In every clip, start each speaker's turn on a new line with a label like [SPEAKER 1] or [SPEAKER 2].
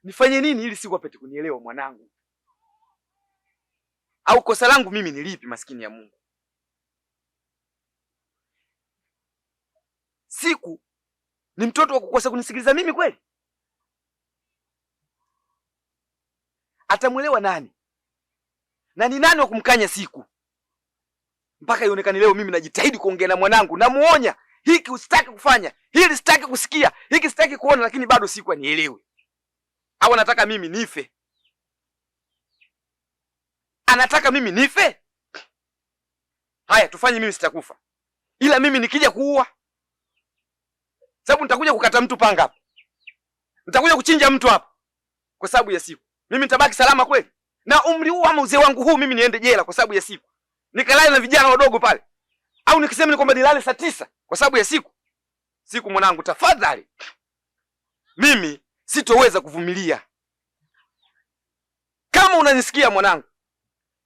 [SPEAKER 1] Nifanye nini ili siku apate kunielewa mwanangu? Au kosa langu mimi ni lipi, maskini ya Mungu? Siku ni mtoto wa kukosa kunisikiliza mimi kweli? Atamuelewa nani? Na ni nani wa kumkanya Siku? Mpaka ionekane leo mimi najitahidi kuongea na mwanangu, namuonya, hiki usitaki kufanya, hili sitaki kusikia, hiki sitaki kuona, lakini bado Siku anielewe. Au anataka mimi nife? Anataka mimi nife? Haya, tufanye mimi sitakufa. Ila mimi nikija kuua, sababu nitakuja kukata mtu panga hapa, nitakuja kuchinja mtu hapa kwa sababu ya Siku. Mimi nitabaki salama kweli? Na umri huu ama uzee wangu huu mimi niende jela kwa sababu ya Siku? Nikalale na vijana wadogo pale? Au nikisema ni kwamba nilale saa 9 kwa sababu ya Siku? Siku mwanangu, tafadhali. Mimi sitoweza kuvumilia. Kama unanisikia mwanangu,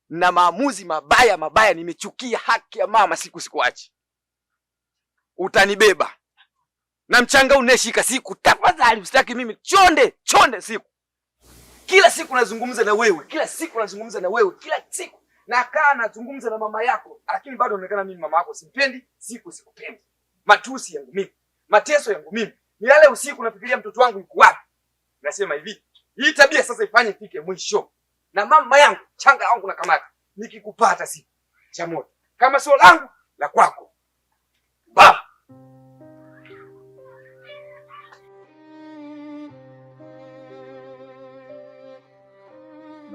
[SPEAKER 1] na maamuzi mabaya, nimechukia haki ya mama Siku, sikuachi. Utanibeba na mchanga uneshika Siku, tafadhali usitaki mimi chonde Siku. Kila siku nazungumza na wewe, kila siku nakaa nazungumza na mama yako, lakini bado unaonekana mimi mama yako simpendi. Siku sikupendi. Matusi yangu mimi, mateso yangu mimi, nilale usiku nafikiria mtoto wangu yuko wapi. Nasema hivi, hii tabia sasa ifanye ifike mwisho. Na mama yangu, changa wangu nakamata, nikikupata Siku cha moto, kama sio langu la kwako. Baba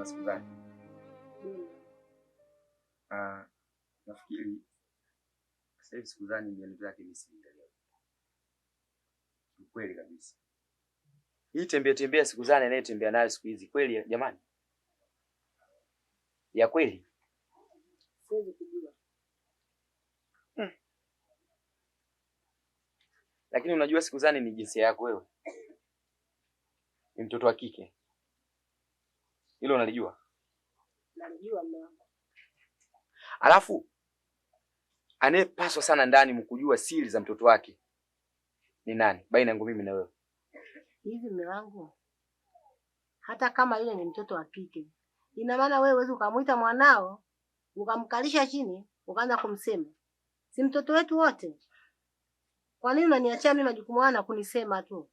[SPEAKER 1] siku gani? Nafikiri sasa hivi siku gani mienendo yake ni singalia. Kweli kabisa. Hii tembea siku gani anayetembea nayo siku hizi kweli jamani? Ya kweli? Siwezi kujua. Lakini unajua siku gani ni jinsia yako wewe? Ni mtoto wa kike. Hilo unalijua? Nalijua mume wangu. Alafu anayepaswa sana ndani mkujua siri za mtoto wake ni nani baina yangu mimi na wewe?
[SPEAKER 2] Hivi mume wangu, hata kama yule ni mtoto wa kike, ina maana wewe huwezi ukamuita mwanao ukamkalisha chini ukaanza kumsema? Si mtoto wetu wote. Kwa nini unaniachia mimi majukumu na kunisema tu?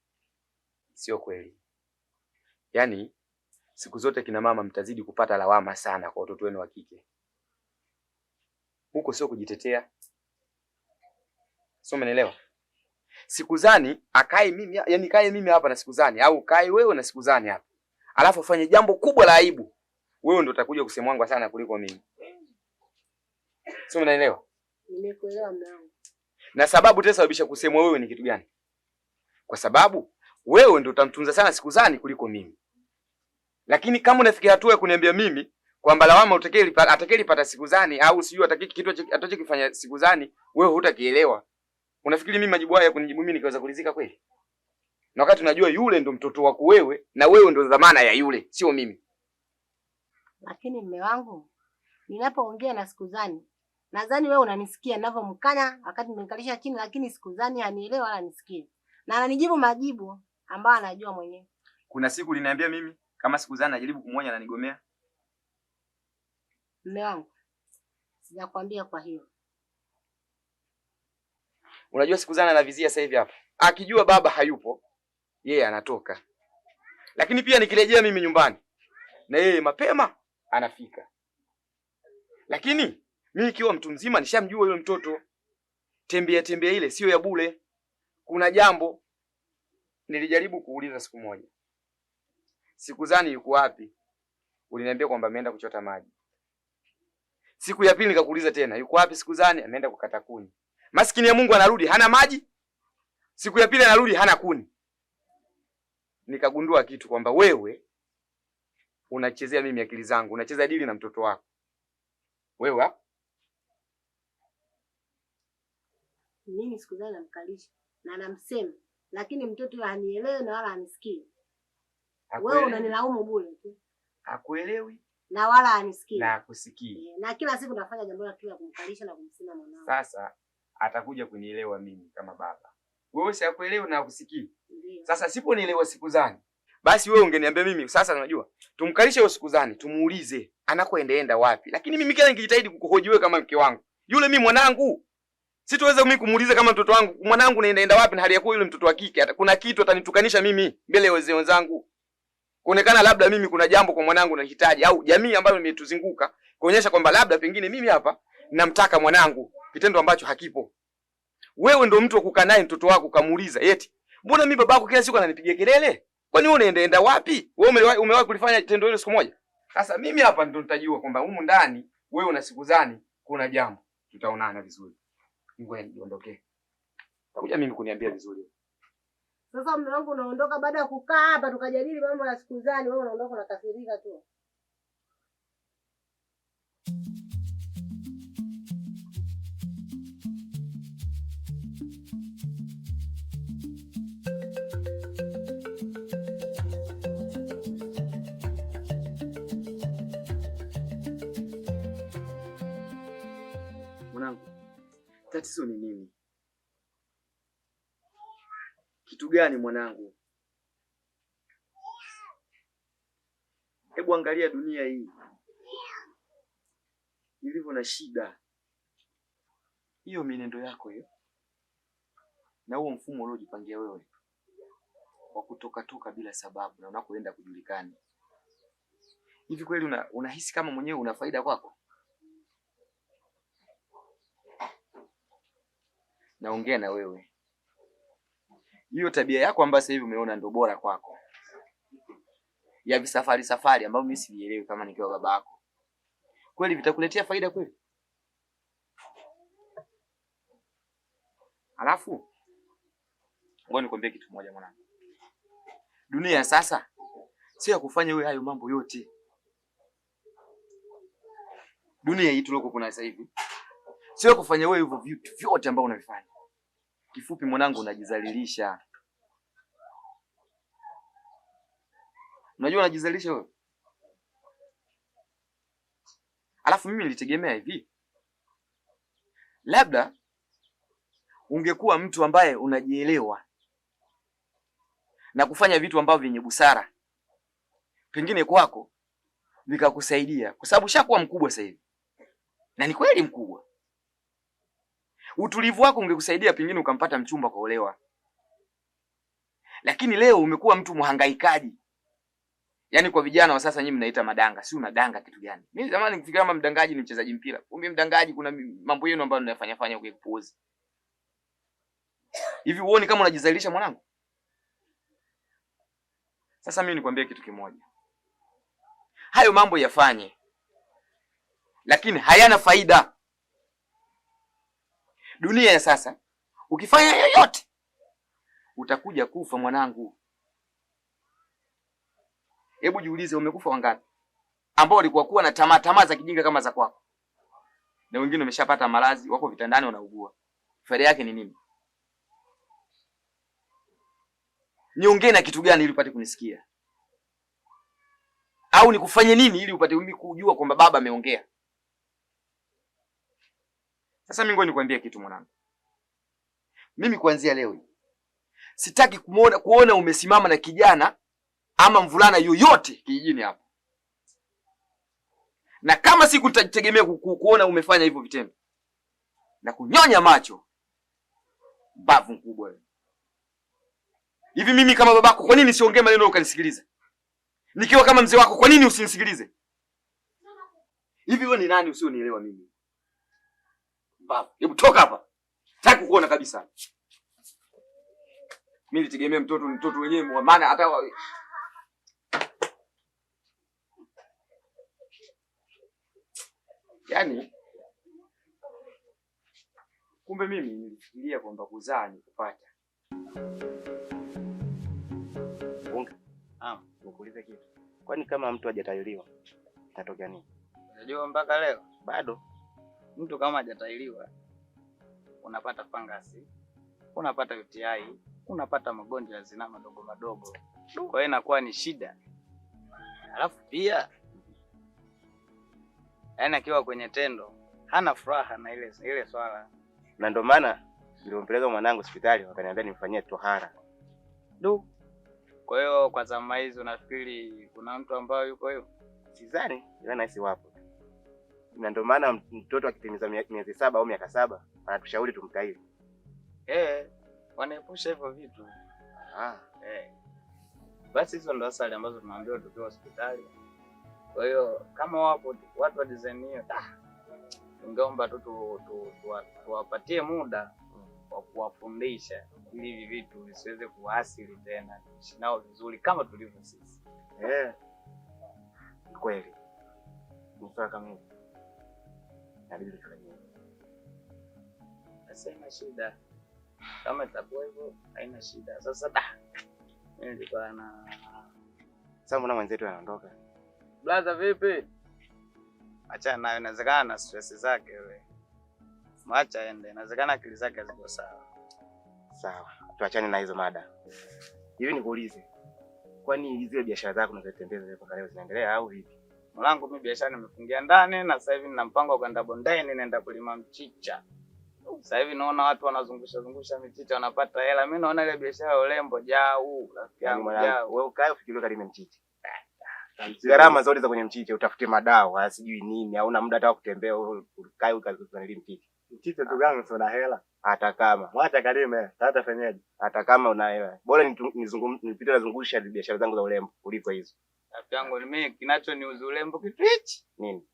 [SPEAKER 1] Sio kweli. Yaani siku zote kina mama mtazidi kupata lawama sana kwa watoto wenu wa kike. Huko sio kujitetea. Sio, umeelewa? Sikuzani akae mimi, yani kae mimi hapa na Sikuzani, au kae wewe na Sikuzani hapa. Alafu ufanye jambo kubwa la aibu. Wewe ndio utakuja kusemwangwa sana kuliko mimi. Sio, umeelewa?
[SPEAKER 2] Nimekuelewa mwanangu.
[SPEAKER 1] Na sababu itasababisha kusemwa wewe ni kitu gani? Kwa sababu wewe ndio utamtunza sana Sikuzani kuliko mimi. Lakini kama unafikia hatua ya kuniambia mimi kwamba lawama atakayelipata Sikuzani au sijui kitu atachokifanya Sikuzani wewe hutakielewa, unafikiri mimi majibu haya ya kunijibu mimi nikiweza kulizika kweli? Na wakati unajua yule ndo mtoto wako wewe na wewe ndo dhamana ya yule, sio mimi.
[SPEAKER 2] Lakini mume wangu, ninapoongea na Sikuzani, nadhani wewe unanisikia ninavyomkanya wakati nimekalisha chini, lakini Sikuzani hanielewi wala nisikie. Na ananijibu majibu ambayo anajua mwenyewe.
[SPEAKER 1] Kuna siku uliniambia mimi kama Sikuzani anajaribu kumwonya na nigomea.
[SPEAKER 2] Mume wangu, sijakwambia kwa hiyo.
[SPEAKER 1] Unajua Sikuzani anavizia sasa hivi hapa. Akijua baba hayupo, yeye anatoka. Lakini pia nikirejea mimi nyumbani, na yeye mapema anafika. Lakini mimi ikiwa mtu mzima nishamjua yule mtoto. Tembea ile sio ya bure. Kuna jambo nilijaribu kuuliza siku moja. Sikuzani yuko wapi? Uliniambia kwamba ameenda kuchota maji. Siku ya pili nikakuuliza tena, yuko wapi Sikuzani? Ameenda kukata kuni. Maskini ya Mungu anarudi hana maji. Siku ya pili anarudi hana kuni. Nikagundua kitu kwamba wewe unachezea mimi akili zangu, unacheza dili na mtoto wako. Wewe hapo?
[SPEAKER 2] Mimi Sikuzani namkalisha na namsema, lakini mtoto hanielewi na wala hanisikii. Wewe unanilaumu bure tu.
[SPEAKER 1] Hakuelewi
[SPEAKER 2] na wala hanisikii.
[SPEAKER 1] Na kusikii.
[SPEAKER 2] Na kila siku nafanya jambo la tu la kumkalisha na kumsema mwanangu.
[SPEAKER 1] Sasa atakuja kunielewa mimi kama baba. Wewe si hakuelewi na kusikii. Sasa siponielewa Sikuzani, Basi wewe ungeniambia mimi sasa, unajua tumkalishe usikuzani, tumuulize anakoendaenda wapi. Lakini mimi kila nikijitahidi kukuhoji wewe kama mke wangu, yule mimi mwanangu, sitoweza mimi kumuuliza kama mtoto wangu, mwanangu naendaenda wapi, na hali ya kuwa yule mtoto wa kike kuna kitu atanitukanisha mimi mbele ya wazee wenzangu. Kuonekana labda mimi kuna jambo kwa mwanangu nahitaji, au jamii ambayo imetuzunguka kuonyesha kwamba labda pengine mimi hapa namtaka mwanangu, kitendo ambacho hakipo. Wewe ndo mtu wa kukaa naye mtoto wako kamuuliza, eti mbona mimi babako kila siku ananipigia kelele? Kwani wewe unaendaenda wapi? Wewe umewahi kulifanya tendo hilo siku moja? Sasa mimi hapa ndo nitajua kwamba humu ndani wewe unasikuzani kuna jambo. Tutaonana vizuri. Ngoja niondoke. Takuja mimi kuniambia vizuri.
[SPEAKER 2] Sasa mume wangu unaondoka baada ya kukaa hapa tukajadili mambo ya sikuzani, wewe unaondoka unakasirika tu.
[SPEAKER 1] Mwanangu, tatizo ni nini? Kitu gani mwanangu? Hebu angalia dunia hii ilivyo na shida. Hiyo mienendo yako hiyo na huo mfumo uliojipangia wewe wa kutoka toka bila sababu na unakoenda kujulikana. Hivi kweli unahisi kama mwenyewe una faida kwako? Naongea na wewe. Hiyo tabia yako ambayo sasa hivi umeona ndio bora kwako, ya visafari ambayo mimi sielewi kama nikiwa babako, kweli vitakuletea faida kweli? Alafu ngoja nikwambie kitu moja mwanangu. Dunia sasa sio ya kufanya wewe hayo mambo yote. Dunia hii tuloko kuna sasa hivi sio kufanya wewe hivyo vitu vyote ambavyo unavifanya. Kifupi mwanangu, unajizalilisha. Unajua unajizalilisha wewe? Alafu mimi nilitegemea hivi, labda ungekuwa mtu ambaye unajielewa na kufanya vitu ambavyo vyenye busara, pengine kwako vikakusaidia, kwa sababu ushakuwa mkubwa sasa hivi. Na ni kweli mkubwa. Utulivu wako ungekusaidia pengine ukampata mchumba kwa olewa. Lakini leo umekuwa mtu mhangaikaji. Yaani kwa vijana wa sasa nyinyi mnaita madanga. Si unadanga kitu gani? Mimi zamani nikifikiria kama mdangaji ni mchezaji mpira. Kumbe mdangaji kuna mambo yenu ambayo mnayofanya huko kupuuzi. Hivi uone kama unajizalisha mwanangu? Sasa mimi nikwambie kitu kimoja. Hayo mambo yafanye, lakini hayana faida. Dunia ya sasa ukifanya yoyote utakuja kufa mwanangu. Hebu jiulize, umekufa wangapi ambao walikuwa kuwa na tamaa za kijinga kama za kwako, na wengine wameshapata maradhi, wako vitandani wanaugua. Faida yake ni nini? Niongee na kitu gani ili upate kunisikia? Au nikufanye nini ili upate mimi kujua kwamba baba ameongea? Sasa mimi ngoja nikwambie kitu mwanangu. Mimi kuanzia leo sitaki kuona umesimama na kijana ama mvulana yoyote kijijini hapa. Na kama siku nitategemea kuona umefanya hivyo vitendo, na kunyonya macho. Bavu mkubwa wewe. Hivi mimi kama babako kwa nini siongee maneno ukanisikiliza? Nikiwa kama mzee wako kwa nini usinisikilize? Hivi wewe ni nani usionielewa mimi? Babu, hebu toka hapa. Sitaki kukuona kabisa. Mimi nitegemea mtoto wenyewe, maana hata yaani kumbe mimi nilifikiria kwamba kuzaa ni kupata.
[SPEAKER 3] Nikuulize kitu. Kwani kama mtu hajatahiriwa itatokea nini?
[SPEAKER 4] Unajua mpaka leo bado mtu kama hajatahiriwa unapata fangasi, unapata UTI, unapata magonjwa ya zinaa madogo madogo. Kwa hiyo inakuwa ni shida. Alafu pia yaani akiwa kwenye tendo hana furaha na ile swala.
[SPEAKER 3] Na ndio maana niliompeleka mwanangu hospitali wakaniambia nimfanyie tohara.
[SPEAKER 4] Kwa hiyo kwa zama hizi unafikiri kuna mtu ambaye yuko hivyo?
[SPEAKER 3] Sidhani, ila nahisi wapo. Na ndio maana mtoto akitimiza miezi 7 au miaka 7 anatushauri tumtahiri.
[SPEAKER 4] Wanaepusha hivyo vitu. Basi hizo ndo asali ambazo tunaambiwa tukiwa hospitali. Kwa hiyo kama wapo watu wa design hiyo, tungeomba tu tuwapatie muda wa kuwafundisha ili hivi vitu visiweze kuasili tena, tuishi nao vizuri kama tulivyo sisi.
[SPEAKER 3] Kweli. Mfano kama hivi. Inabidi tufanye.
[SPEAKER 4] Sasa haina shida. Kama itakuwa hivyo haina shida. Sasa mimi nilikuwa na
[SPEAKER 3] sasa mbona mwenzetu anaondoka?
[SPEAKER 4] Blaza vipi? Acha nayo, inawezekana na stress zake wewe. Mwacha aende, inawezekana akili zake ziko sawa.
[SPEAKER 3] Sawa. Tuachane na hizo mada. Hivi nikuulize. Kwani hizo biashara zako unazotembeza kwa leo zinaendelea au vipi?
[SPEAKER 4] Mwanangu mimi biashara nimefungia ndani na sasa hivi nina mpango wa kwenda bondeni naenda kulima mchicha. Sasa hivi naona watu wanazungusha michicha wanapata hela. Mimi naona ile biashara ya urembo jao, rafiki yangu jao.
[SPEAKER 3] Wewe ukae ufikirie kalime mchicha. Gharama zote za kwenye mchicha, utafute madawa, sijui nini, hauna muda hata kutembea, ukae ukazungulia mchicha. Mchicha tu gani sio hela? Hata kama. Mwacha kalime, hata fanyaje? Hata kama una hela. Bora nipite nazungusha biashara zangu za urembo kuliko hizo. Rafiki yangu mimi kinachoniuza urembo kitu hichi. Nini?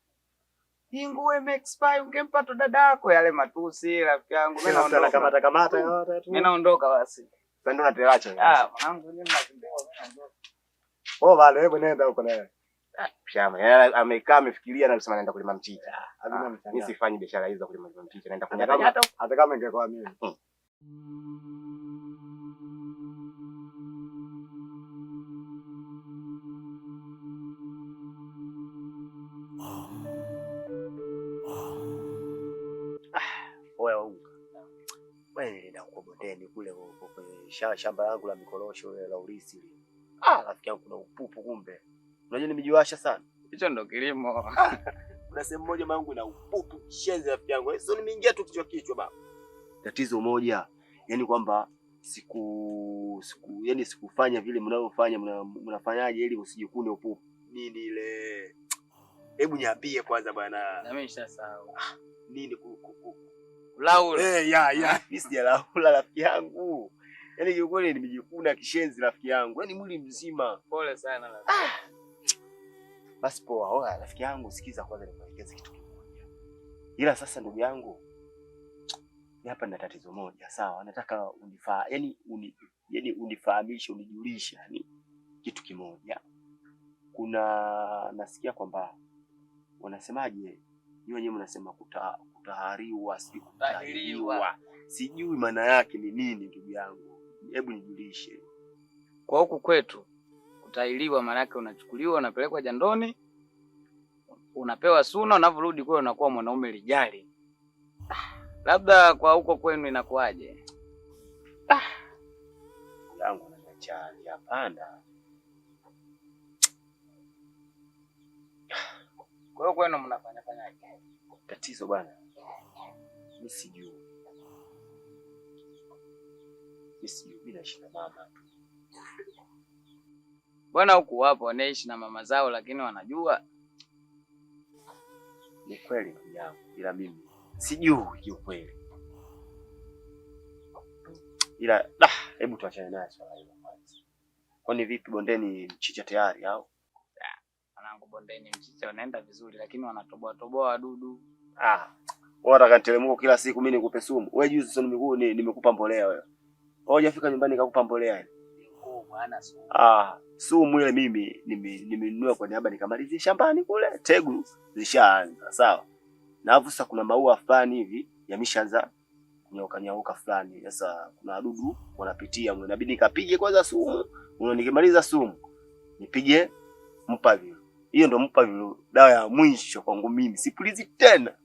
[SPEAKER 3] Hii nguo imeexpire, ungempa tu dada yako yale matusi, rafiki yangu. Mimi naondoka kamata yote tu. Mimi naondoka basi. Sasa ndio natelacha. Mwanangu mimi natembea, mimi naondoka. Wale hebu nenda huko naye. Shama, yeye amekaa amefikiria na kusema naenda kulima mchicha. Mimi sifanyi biashara hizo za kulima mchicha, naenda kufanya hata kama ingekuwa mimi.
[SPEAKER 5] Wewe nenda kwa bondeni kule kwenye shamba langu la mikorosho la ulisi. Rafiki yangu kuna upupu kumbe. Unajua nimejiwasha sana.
[SPEAKER 4] Hicho ndo kilimo.
[SPEAKER 5] Kuna sehemu moja mangu na upupu kishenzi rafiki yangu. Sio nimeingia tu kichwa baba. Tatizo moja, yani kwamba sikufanya vile mnavyofanya, mnafanyaje ili usijikune upupu. Nini ile? Hebu niambie kwanza bwana.
[SPEAKER 4] Na mimi nishasahau.
[SPEAKER 5] Nini
[SPEAKER 4] laula?
[SPEAKER 5] Mimi sijalaula rafiki yangu. Yaani kiukweli nimejikuna kishenzi rafiki yangu. Yaani mwili mzima.
[SPEAKER 4] Pole sana rafiki.
[SPEAKER 5] Basi poa, rafiki yangu sikiza kwanza nikuelekeze kitu kimoja. Ila sasa ndugu yangu, hapa nina tatizo moja, sawa? Nataka unifahamishe, unijulishe yani kitu kimoja. Nasikia kwamba wanasemaje? Wenyewe mnasema kutahariwa, si kutahiriwa. Sijui maana yake ni nini ndugu yangu. Hebu nijulishe.
[SPEAKER 4] Kwa huku kwetu kutahiriwa maana yake unachukuliwa unapelekwa jandoni, unapewa suna, unavyorudi kule unakuwa mwanaume lijali. Labda kwa huko kwenu inakuaje?
[SPEAKER 5] Yangu na chali hapana.
[SPEAKER 4] Kwa hiyo kwenu mnafanyaje?
[SPEAKER 5] Tatizo bwana. Mimi sijui. Mimi naishi na mama tu.
[SPEAKER 4] Bwana huku wapo wanaishi na mama zao lakini wanajua.
[SPEAKER 5] Ni kweli ndugu yangu, ila mimi sijui kiukweli. Ila hebu tuachane naye swala hilo kwanza. Kwani vipi bondeni mchicha tayari au?
[SPEAKER 4] Mwanangu bondeni mchicha unaenda vizuri lakini wanatoboa wadudu.
[SPEAKER 5] Wewe unataka nitelemuko kila siku mimi nikupe sumu. Wewe juzi sasa nimekupa mbolea wewe. Hujafika nyumbani nikakupa mbolea ile.
[SPEAKER 4] Bwana sumu.
[SPEAKER 5] Sumu ile mimi nimenunua kwa niaba nikamalizia shambani kule. Tegu zishaanza, sawa? Na hapo sasa kuna maua fulani hivi yameshaanza kunyauka fulani. Sasa kuna wadudu wanapitia, inabidi nikapige kwanza sumu. Nikimaliza sumu nipige mpavilo. Hiyo ndo mpavilo dawa ya mwisho kwangu mimi. Sipulizi tena.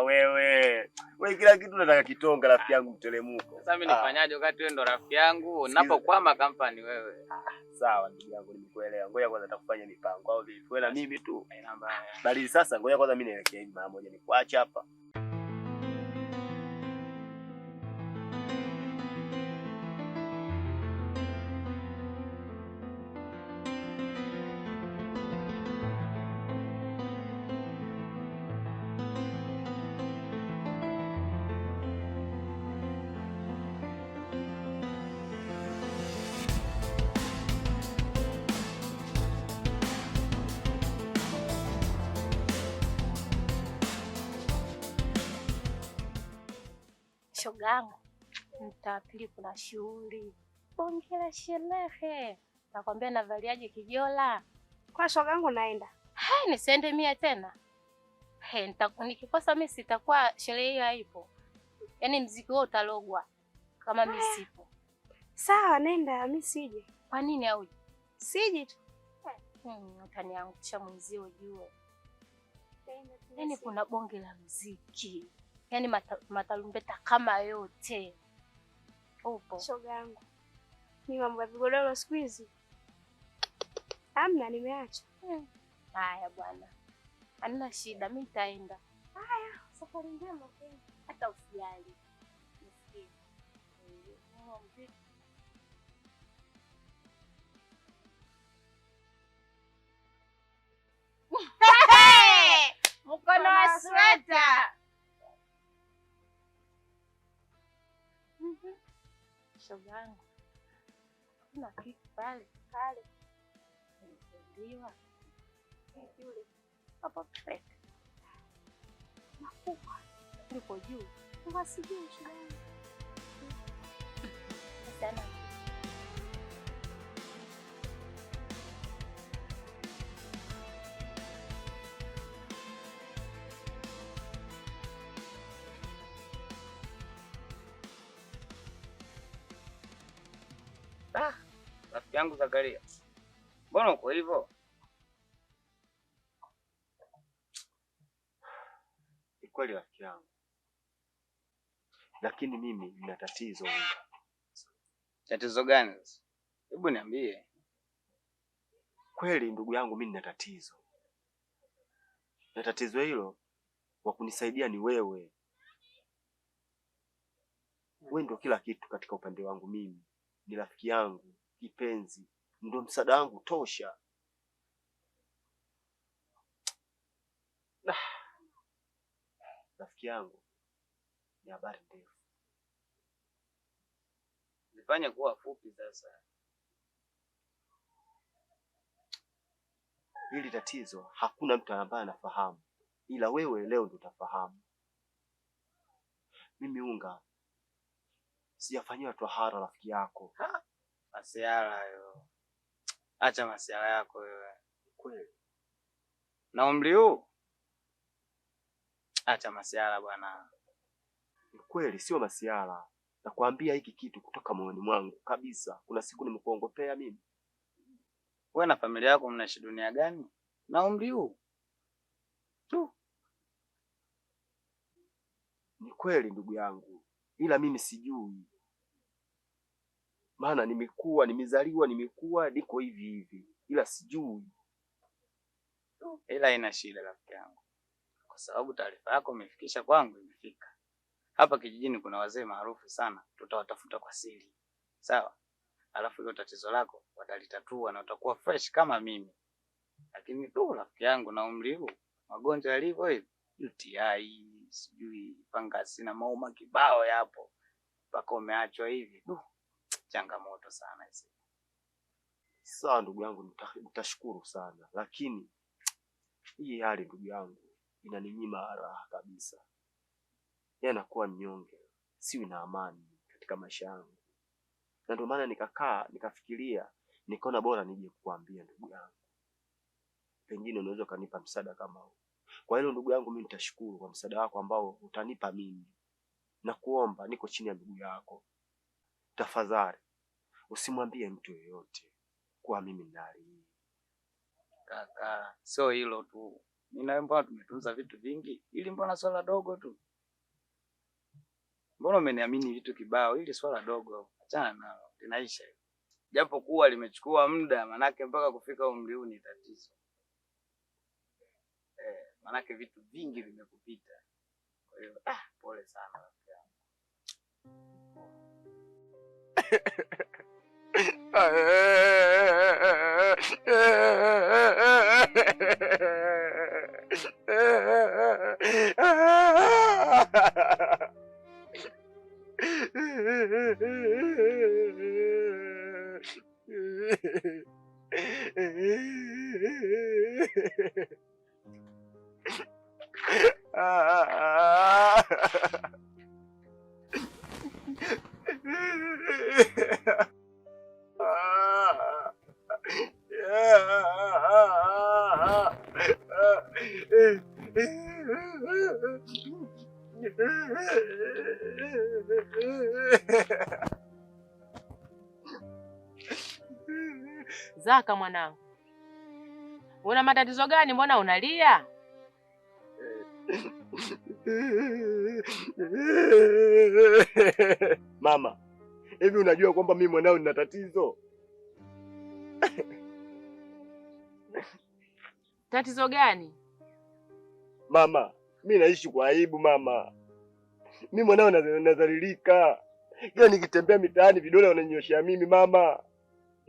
[SPEAKER 5] Wewe kila kitu unataka kitonga rafiki yangu mtelemuko.
[SPEAKER 4] Sasa mimi nifanyaje wakati wewe ndo rafiki yangu? Ninapokwama company wewe.
[SPEAKER 5] Sawa ndugu yangu nimekuelewa. Ngoja kwanza nitakufanya mipango au vipi? Wewe na mimi tu.
[SPEAKER 4] Haina mbaya.
[SPEAKER 5] Bali sasa ngoja kwanza mimi nielekea hivi mara moja nikuache hapa.
[SPEAKER 6] Shoga yangu, mtaa pili kuna shughuli. Bonge la sherehe. Nakwambia navaliaje kijola.
[SPEAKER 7] Kwa shoga yangu naenda.
[SPEAKER 6] Hai, nisiende mia tena. He, nikikosa mimi sitakuwa sherehe hiyo haipo. Yaani mziki wao utalogwa kama mimi sipo.
[SPEAKER 7] Sawa, nenda, mimi sije.
[SPEAKER 6] Kwa nini au?
[SPEAKER 7] Sije tu.
[SPEAKER 6] Utaniangusha mwenzio ujue. Yaani kuna bonge la muziki. Yaani matarumbeta kama yote. Upo.
[SPEAKER 7] Shoga yangu. Ni mambo ya vigodoro siku hizi. Hamna, nimeacha.
[SPEAKER 6] Haya bwana. Hamna shida, mimi nitaenda.
[SPEAKER 7] Haya, safari njema.
[SPEAKER 6] Hata usijali. Nisikie. Mkono wa sweta. Shoga yangu. Kuna kitu pale. Niliwa. Yule. Hapo peke. Nakupa. Niko juu.
[SPEAKER 7] Unasijui shoga yangu.
[SPEAKER 6] Sana.
[SPEAKER 4] Rafiki yangu Zakaria. Mbona uko hivyo?
[SPEAKER 5] Ni kweli rafiki yangu. Lakini mimi nina tatizo.
[SPEAKER 4] Tatizo gani sasa? Hebu niambie.
[SPEAKER 5] Kweli ndugu yangu, mimi nina tatizo. Na tatizo hilo wa kunisaidia ni wewe. Wewe ndio kila kitu katika upande wangu mimi. Ni rafiki yangu, kipenzi, ndio msaada wangu tosha. Rafiki yangu, ni habari ndefu.
[SPEAKER 4] Nifanye kuwa fupi sasa.
[SPEAKER 5] Hili tatizo hakuna mtu ambaye anafahamu, ila wewe leo ndio utafahamu. Mimi Unga sijafanyiwa tohara rafiki yako.
[SPEAKER 4] Masiala hayo. Acha masiala yako wewe.
[SPEAKER 5] Kweli.
[SPEAKER 4] Na umri huu? Acha masiala bwana.
[SPEAKER 5] Ni kweli, sio masiala. Nakwambia hiki kitu kutoka moyoni mwangu kabisa. Kuna siku nimekuongopea mimi.
[SPEAKER 4] Wewe na familia yako mnaishi dunia gani? Na umri huu? Tu.
[SPEAKER 5] Ni kweli ndugu yangu, ila mimi sijui. Maana nimezaliwa, niko hivi hivi, ila sijui.
[SPEAKER 4] Ila ina shida rafiki yangu. Kwa sababu taarifa yako imefikisha kwangu, imefika. Hapa kijijini kuna wazee maarufu sana, tutawatafuta kwa siri. Sawa? Alafu hilo tatizo lako watalitatua na utakuwa fresh kama mimi. Lakini tu rafiki yangu, na umri huu, magonjwa yalivyo hivi, UTI, sijui fangasi na mauma kibao yapo. Mpaka umeachwa hivi. Changamoto sana hizi.
[SPEAKER 5] Sawa ndugu yangu, nitashukuru sana. Lakini hii hali ndugu yangu inaninyima raha kabisa. Nakuwa mnyonge, siwi na amani katika maisha yangu. Na ndio maana nikafikiria, nikaona bora nije kukuambia ndugu yangu. Pengine unaweza kanipa msaada kama huu. Kwa hilo ndugu yangu, mimi nitashukuru kwa msaada wako ambao utanipa mimi. Na kuomba, niko chini ya miguu yako. Tafadhali usimwambie mtu yeyote kwa mimi nali.
[SPEAKER 4] Kaka, sio hilo tu. Mimi na wewe mbona tumetunza vitu vingi? Ili mbona swala dogo tu? Mbona umeniamini vitu kibao? Ili swala dogo. Achana nalo, linaisha hilo. Japo kuwa limechukua muda, manake mpaka kufika umri huu ni tatizo. Manake vitu vingi vimekupita. Kwa hiyo pole sana rafiki yangu.
[SPEAKER 8] Zaka mwanangu, una matatizo gani? Mbona unalia?
[SPEAKER 5] Mama, hivi unajua kwamba mimi mwanao nina tatizo?
[SPEAKER 8] Tatizo gani?
[SPEAKER 5] Mama, mimi naishi kwa aibu mama. Mimi mwanao nadhalilika. Kila nikitembea mitaani vidole wananyoshia mimi mama.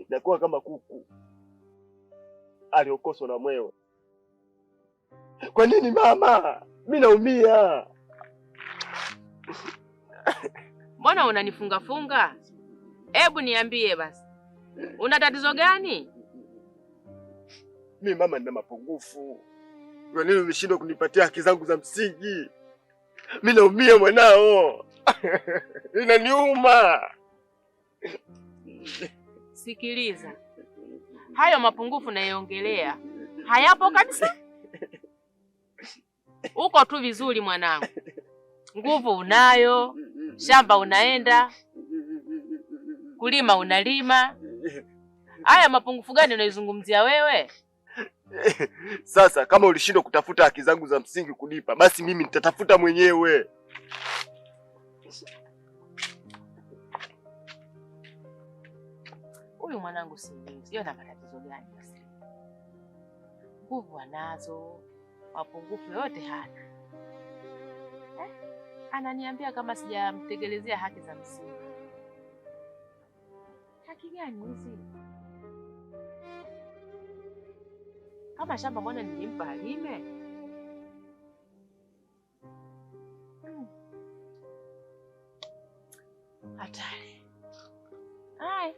[SPEAKER 5] Nakuwa kama kuku aliokoswa na mwewe. Kwa nini mama? Mimi naumia.
[SPEAKER 8] Mbona unanifunga? Hebu niambie basi. Una tatizo gani?
[SPEAKER 5] Mimi mama nina mapungufu. Kwa nini umeshindwa kunipatia haki zangu za msingi? Mimi naumia mwanao. Inaniuma.
[SPEAKER 8] Sikiliza. Hayo mapungufu nayoongelea hayapo kabisa. Uko tu vizuri mwanangu. Nguvu unayo, shamba unaenda, kulima unalima. Haya mapungufu gani unaizungumzia wewe?
[SPEAKER 5] Sasa kama ulishindwa kutafuta haki zangu za msingi kunipa, basi mimi nitatafuta mwenyewe.
[SPEAKER 8] Huyu mwanangu sio na matatizo gani basi? Nguvu anazo, mapungufu yote hana. Ananiambia kama sijamtekelezea haki za msingi. Haki gani hizi? Kama shamba mbona nilimpa alime? Hatari. Hai.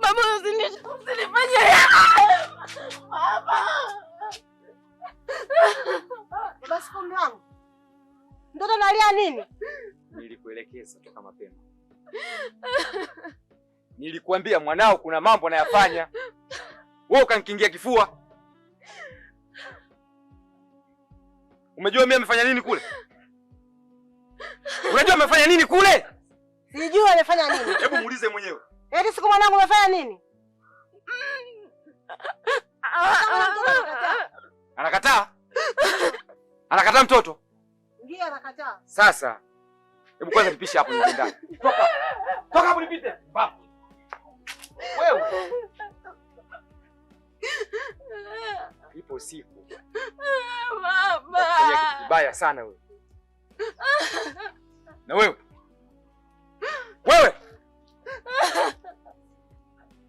[SPEAKER 6] Mama, usinifanye mama.
[SPEAKER 2] Basi kumbe wangu. Mtoto nalia nini?
[SPEAKER 1] Nilikuelekeza toka mapema. Nilikuambia mwanao kuna mambo anayafanya. Wewe ukanikingia kifua. Umejua mimi amefanya nini kule? Unajua amefanya nini kule?
[SPEAKER 2] Sijui amefanya nini.
[SPEAKER 1] Hebu muulize mwenyewe.
[SPEAKER 2] Eti siku mwanangu umefanya nini?
[SPEAKER 1] Anakataa? Anakataa mtoto?
[SPEAKER 2] Ndio anakataa.
[SPEAKER 1] Sasa hebu kwanza nipishe hapo nje ndani. Toka. Toka hapo nipite. Baba. Wewe. Ipo siku.
[SPEAKER 6] Baba.
[SPEAKER 1] Kitu kibaya sana wewe. Na wewe. Wewe.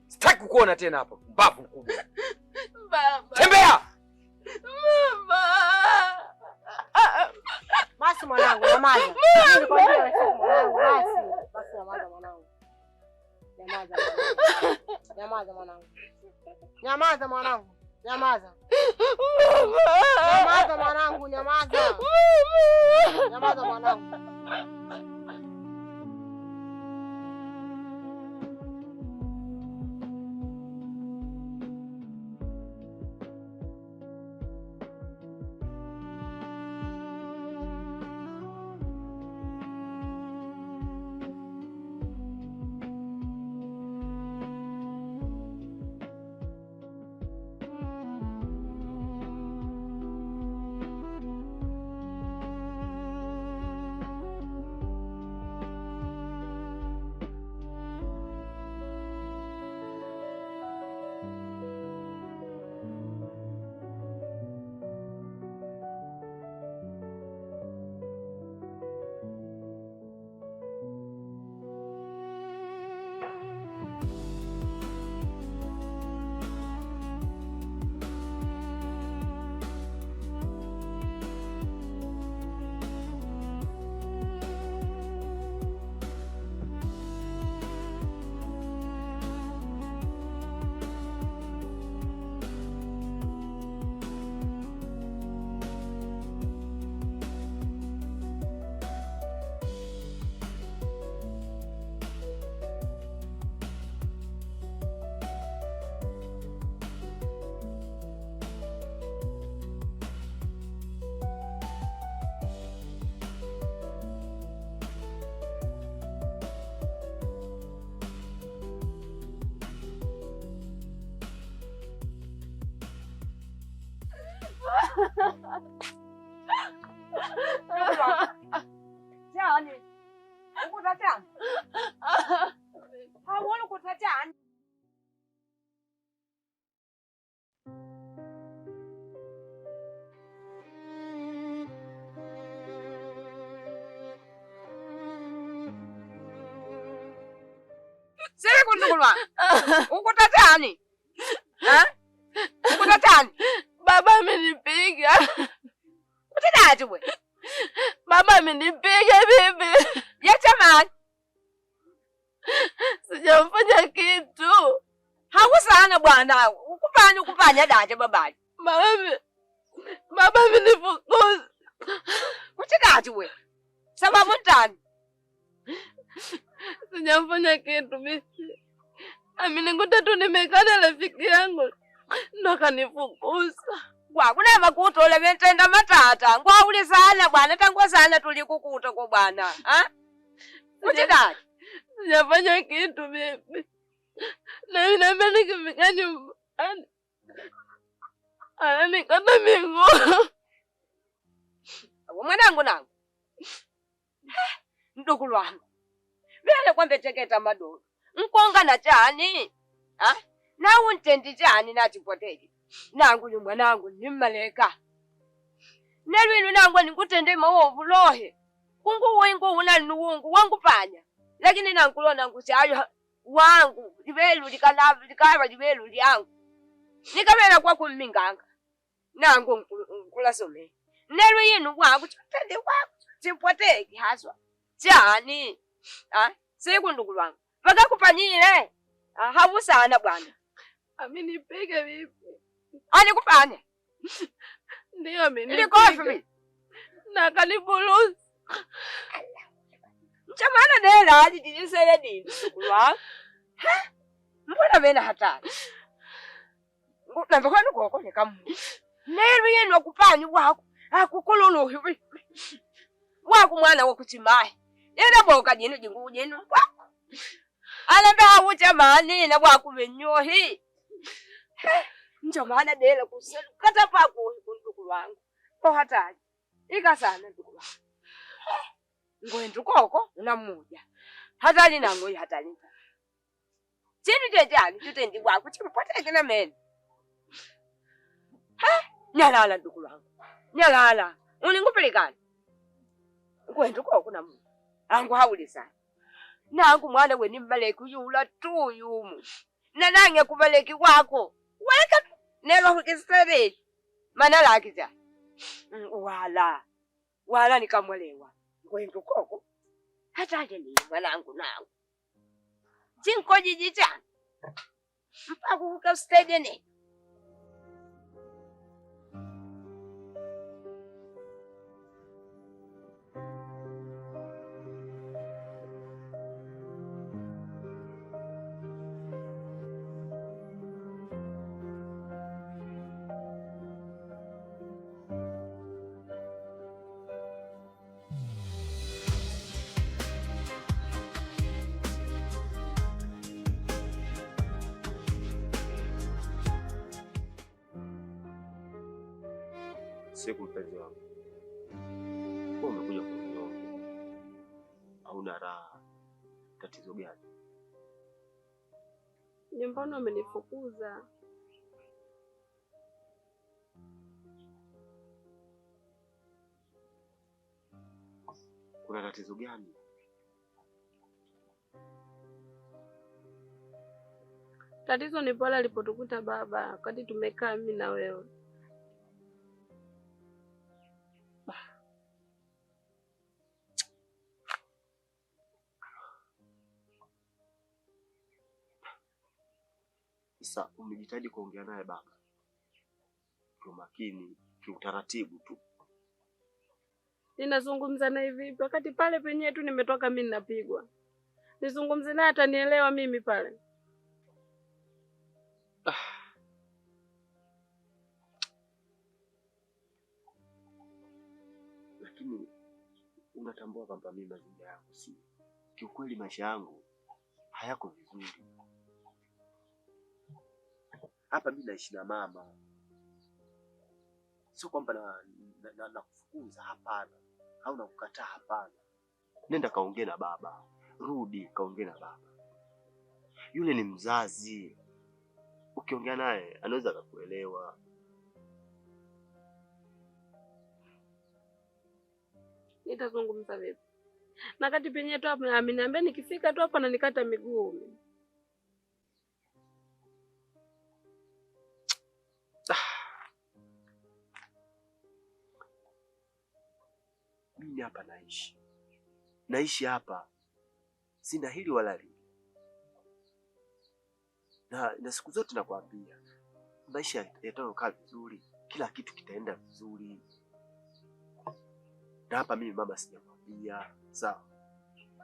[SPEAKER 1] Sitaki kukuona tena hapa. Mbavu mkubwa.
[SPEAKER 6] Baba.
[SPEAKER 1] Tembea.
[SPEAKER 6] Baba.
[SPEAKER 2] Basi mwanangu, nyamaza. Nilikwambia wewe mwanangu, basi. Basi nyamaza mwanangu. Nyamaza mwanangu. Nyamaza mwanangu. Nyamaza mwanangu. Nyamaza. Nyamaza mwanangu, nyamaza. Nyamaza mwanangu.
[SPEAKER 9] Jani, ukuta jani? Hauoni ukuta jani? Sasa kundukulwa. Ukuta jani? Ukuta jani?
[SPEAKER 6] Baba amenipiga.
[SPEAKER 9] Utendaje wewe?
[SPEAKER 6] Baba amenipiga bibi.
[SPEAKER 9] Ya jamani.
[SPEAKER 6] Sijamfanya kitu.
[SPEAKER 9] Hakusana bwana. Ukupanya daje babali.
[SPEAKER 6] Baba amenifukuza.
[SPEAKER 9] Utendaje wewe? Sababu ndani.
[SPEAKER 6] Sijamfanya kitu bibi. Amenikuta tu nimekaa na rafiki yangu. Ndo kanifukuza.
[SPEAKER 9] Kuna makuto ole mentenda matata. Ngwa ule sana bwana, tangwa sana tulikukuta kwa bwana. Utendaje?
[SPEAKER 6] Sijafanya kitu bibi. Na mimi naomba nikifika nyumbani. Ananikata miguu.
[SPEAKER 9] Mwanangu nangu. Ndugu wangu. Vile kwambe teketa madoro. Nkonga na chani. Na untendi chani na chipoteji. Nangu ni mwanangu ni maleka. Nelwinu nangu nikutende maovu lohe. Kungu wengu unanuungu wangu panya. Lakini nangulo nangu chayo wangu libelu likava libelu lyangu. Nikamela kwa kuminganga. Nangu nkulasome. Nelwi yinu wangu chitende wangu chipoteji haswa. Chani. Siku ndugu wangu. Paka kupanyile. Habu sana bwana.
[SPEAKER 6] Amenipiga vipi?
[SPEAKER 9] Anikupanya?
[SPEAKER 6] Ndio amenipiga.
[SPEAKER 9] Nilikofi.
[SPEAKER 6] Na kanibuluzi.
[SPEAKER 9] Chamana dela hadi dinisele dini. Kulwa. Mbona vena hatari? Unambe kwani koko ni kamu. Nero yenu akupanyi wako. Akukululu hivi. Wako mwana wakutimai. Yena boka jinu jingu jinu wako. Alambe hawucha mani na wako wenyohi. Njo maana dela kuselu. Kata pako ndugu wangu. Kwa hataji. Ika sana ndugu wangu. Ngwendu koko unamuja. Hatali na ngoi hatali. Chini jejani tutendi wako chimpata kina meni. Nyalala ndugu wangu. Nyalala. Uningupelekana. Ngwendu koko namuja. Angu hauli sana. Nangu mwana weni mbaleki yula tu yumu. Nanange kubaleki wako. Weka nelo hukistere. Manala akija. Wala nikamwelewa. Ngwendu koko. Hataje ni mwanangu nangu. Jinko jijita. Mpaku huka stage ne.
[SPEAKER 5] Siku mpenzi wangu. Wewe umekuja kunioa. Hauna raha. Tatizo gani?
[SPEAKER 7] Nyumbani amenifukuza.
[SPEAKER 5] Kuna tatizo gani?
[SPEAKER 7] Tatizo ni pale alipotukuta baba wakati tumekaa mimi na wewe.
[SPEAKER 5] Sasa umejitahidi kuongea naye baba. Kwa makini, kiutaratibu tu.
[SPEAKER 7] Ninazungumza naye vipi wakati pale penyewe tu nimetoka mimi ninapigwa. Nizungumze naye atanielewa mimi pale.
[SPEAKER 5] Lakini unatambua kwamba mimi mazingira yangu si. Kiukweli maisha yangu hayako vizuri. Hapa mimi naishi na mama. Sio kwamba na kufukuza, hapana. Au na kukataa, hapana. Nenda kaongee na baba. Rudi kaongee na baba. Yule ni mzazi. Ukiongea naye anaweza kukuelewa.
[SPEAKER 7] Nitazungumza vipi? Na kati penyewe tu hapa ameniambia nikifika tu hapa na nikata miguu.
[SPEAKER 5] Mimi hapa naishi hapa, sina hili wala lile. Na siku zote nakwambia maisha yatakaa vizuri, kila kitu kitaenda vizuri. Na hapa mimi mama sijamwambia, sawa?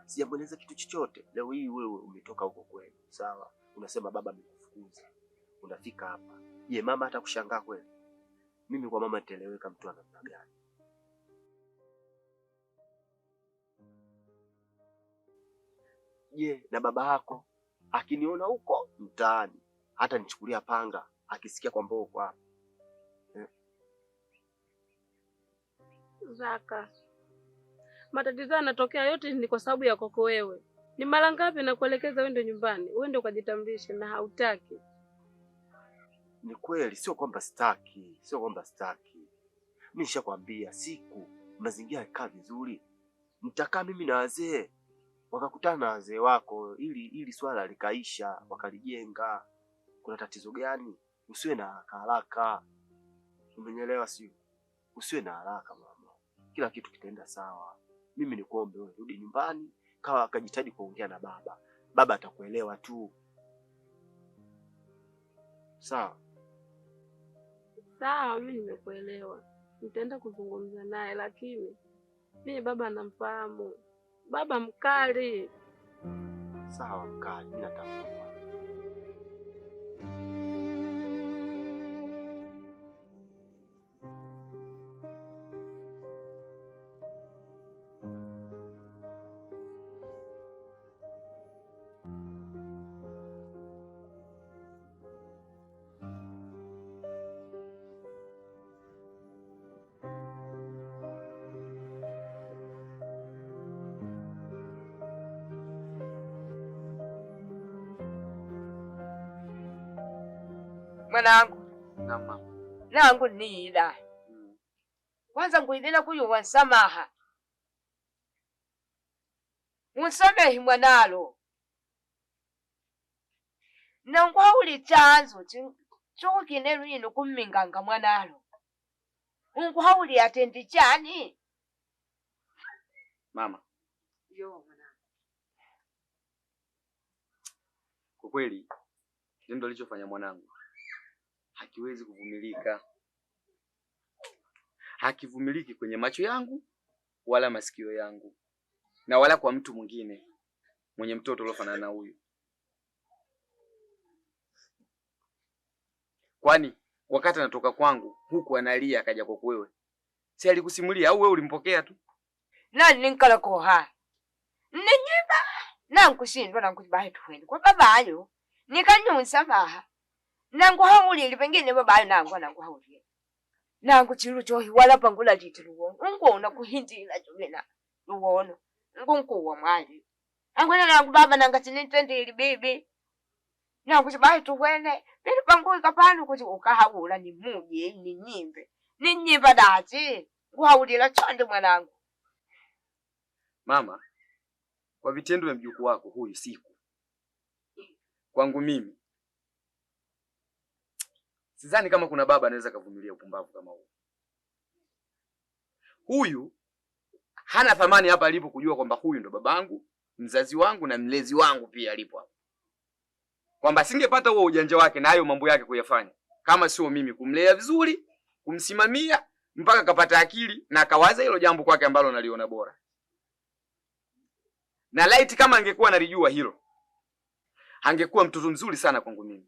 [SPEAKER 5] Sijamweleza kitu chochote. Leo hii wewe umetoka huko kwenu, sawa? Unasema baba amekufukuza. Unafika hapa. Je, mama hata kushangaa kweli? Mimi kwa mama nitaeleweka mtu ana namna gani? Je, na baba yako akiniona huko mtaani hata nichukulia panga akisikia kwamba uko hapa?
[SPEAKER 7] Zaka. Matatizo yanatokea yote ni kwa sababu ya kwako wewe. Ni mara ngapi nakuelekeza uende nyumbani, uende ukajitambulishe na hautaki?
[SPEAKER 5] Ni kweli, sio kwamba sitaki, Mimi nishakwambia siku mazingira yakaa vizuri, mtakaa mimi na wazee, wakakutana na wazee wako ili swala likaisha, wakalijenga. Kuna tatizo gani? Usiwe na haraka. Umenielewa sio? Usiwe na haraka mama. Kila kitu kitaenda sawa. Mimi nikuombe wewe rudi nyumbani, kawa akajitahidi kuongea na baba. Baba atakuelewa tu. Sawa?
[SPEAKER 7] Sawa, mimi nimekuelewa. Nitaenda kuzungumza naye, lakini mimi baba namfahamu. Baba mkali.
[SPEAKER 5] Sawa, mkali, mimi natambua.
[SPEAKER 9] Mwanangu.
[SPEAKER 1] Naam mama.
[SPEAKER 9] Nangu niida. Kwanza nguidina kuyuwa samaha. Unsamehi mwanalo. Nangwa uli chanzo choki nelu ino kuminganga mwanalo. Ngwa uli atendi chani.
[SPEAKER 1] Mama.
[SPEAKER 9] Yo mwanangu.
[SPEAKER 1] Kwa kweli tendo alichofanya mwanangu hakiwezi kuvumilika. Hakivumiliki kwenye macho yangu wala masikio yangu na wala kwa mtu mwingine mwenye mtoto uliofanana na huyu. Kwani wakati anatoka kwangu huku analia akaja kwa wewe, si alikusimulia au wewe ulimpokea tu?
[SPEAKER 9] Nani ninkala koha ninyimba nankushindwa nankubaye tuweni kwa babayo nikanyunsa baha nangu haulili pengine babayo nangu haulili nangu chiru chohi wala pangula liti luwono unkuona kuhindila jovena luwono nkunkuwa mwali angwena nangu baba nangatinitendili bibi nangu chibaye tuwene pili pangui kapanu kuti ukahaula ni muje ni nyimba dati kuhaulila chonde mwanangu.
[SPEAKER 1] Mama, kwa vitendo vya mjukuu wako huyu siku kwangu mimi sidhani kama kuna baba anaweza kuvumilia upumbavu kama huu. Huyu hana thamani hapa alipo kujua kwamba huyu ndo babangu, mzazi wangu na mlezi wangu pia alipo hapa. Kwamba singepata huo ujanja wake na hayo mambo yake kuyafanya kama sio mimi kumlea vizuri, kumsimamia mpaka kapata akili na akawaza hilo jambo kwake ambalo naliona bora. Na laiti kama angekuwa analijua hilo, angekuwa mtoto mzuri sana kwangu mimi.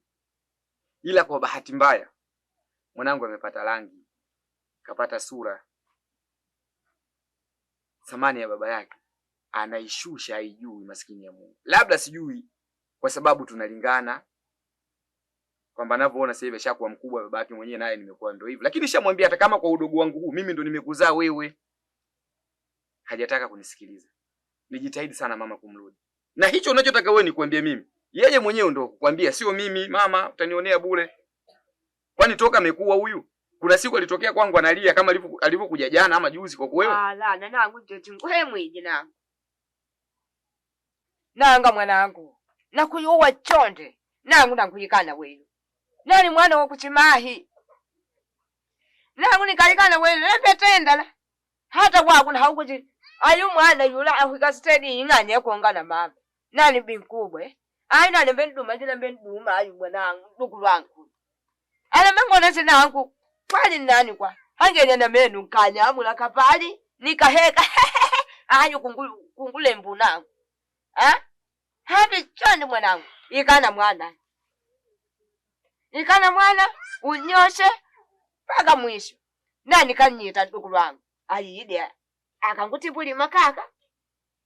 [SPEAKER 1] Ila kwa bahati mbaya mwanangu amepata rangi, kapata sura. Thamani ya baba yake anaishusha, haijui maskini ya Mungu. Labda sijui kwa sababu tunalingana. Kwamba ninavyoona sasa hivi ashakuwa mkubwa baba yake mwenyewe naye nimekuwa ndio hivyo. Lakini nishamwambia hata kama kwa udogo wangu huu mimi ndo nimekuzaa wewe. Hajataka kunisikiliza. Nijitahidi sana mama kumrudi. Na hicho unachotaka wewe nikuambie mimi. Yeye mwenyewe ndo kukwambia, sio mimi. Mama, utanionea bure. Kwani toka amekuwa huyu? Kuna siku alitokea kwangu analia kama alivyokuja jana ama juzi kwa wewe?
[SPEAKER 9] La, nangu jetu mwiji nangu. Nanga mwanangu. Nakuyuwa chonde. Nangu nakuyikana wewe. Nani mwana wa kuchimahi? Nangu nikalikana wewe lepetenda la. Hata kwa kuna haukuji ayu mwana yula afika steady inganye kuongana mama. Nani binkubwe? Ai nani benduma jina benduma ayu mwanangu ndukulwangu. Ala mangona sinangu. Kwani nani kwa? Hangenya na menu nkanya amula kapali nikaheka. Ayu kungule mbunangu. Ha? Hapi chani mwanangu. Ikana mwana. Ikana mwana unyoshe paka mwisho. Nani kanyita ndukulwangu? Ayide akangutipuli makaka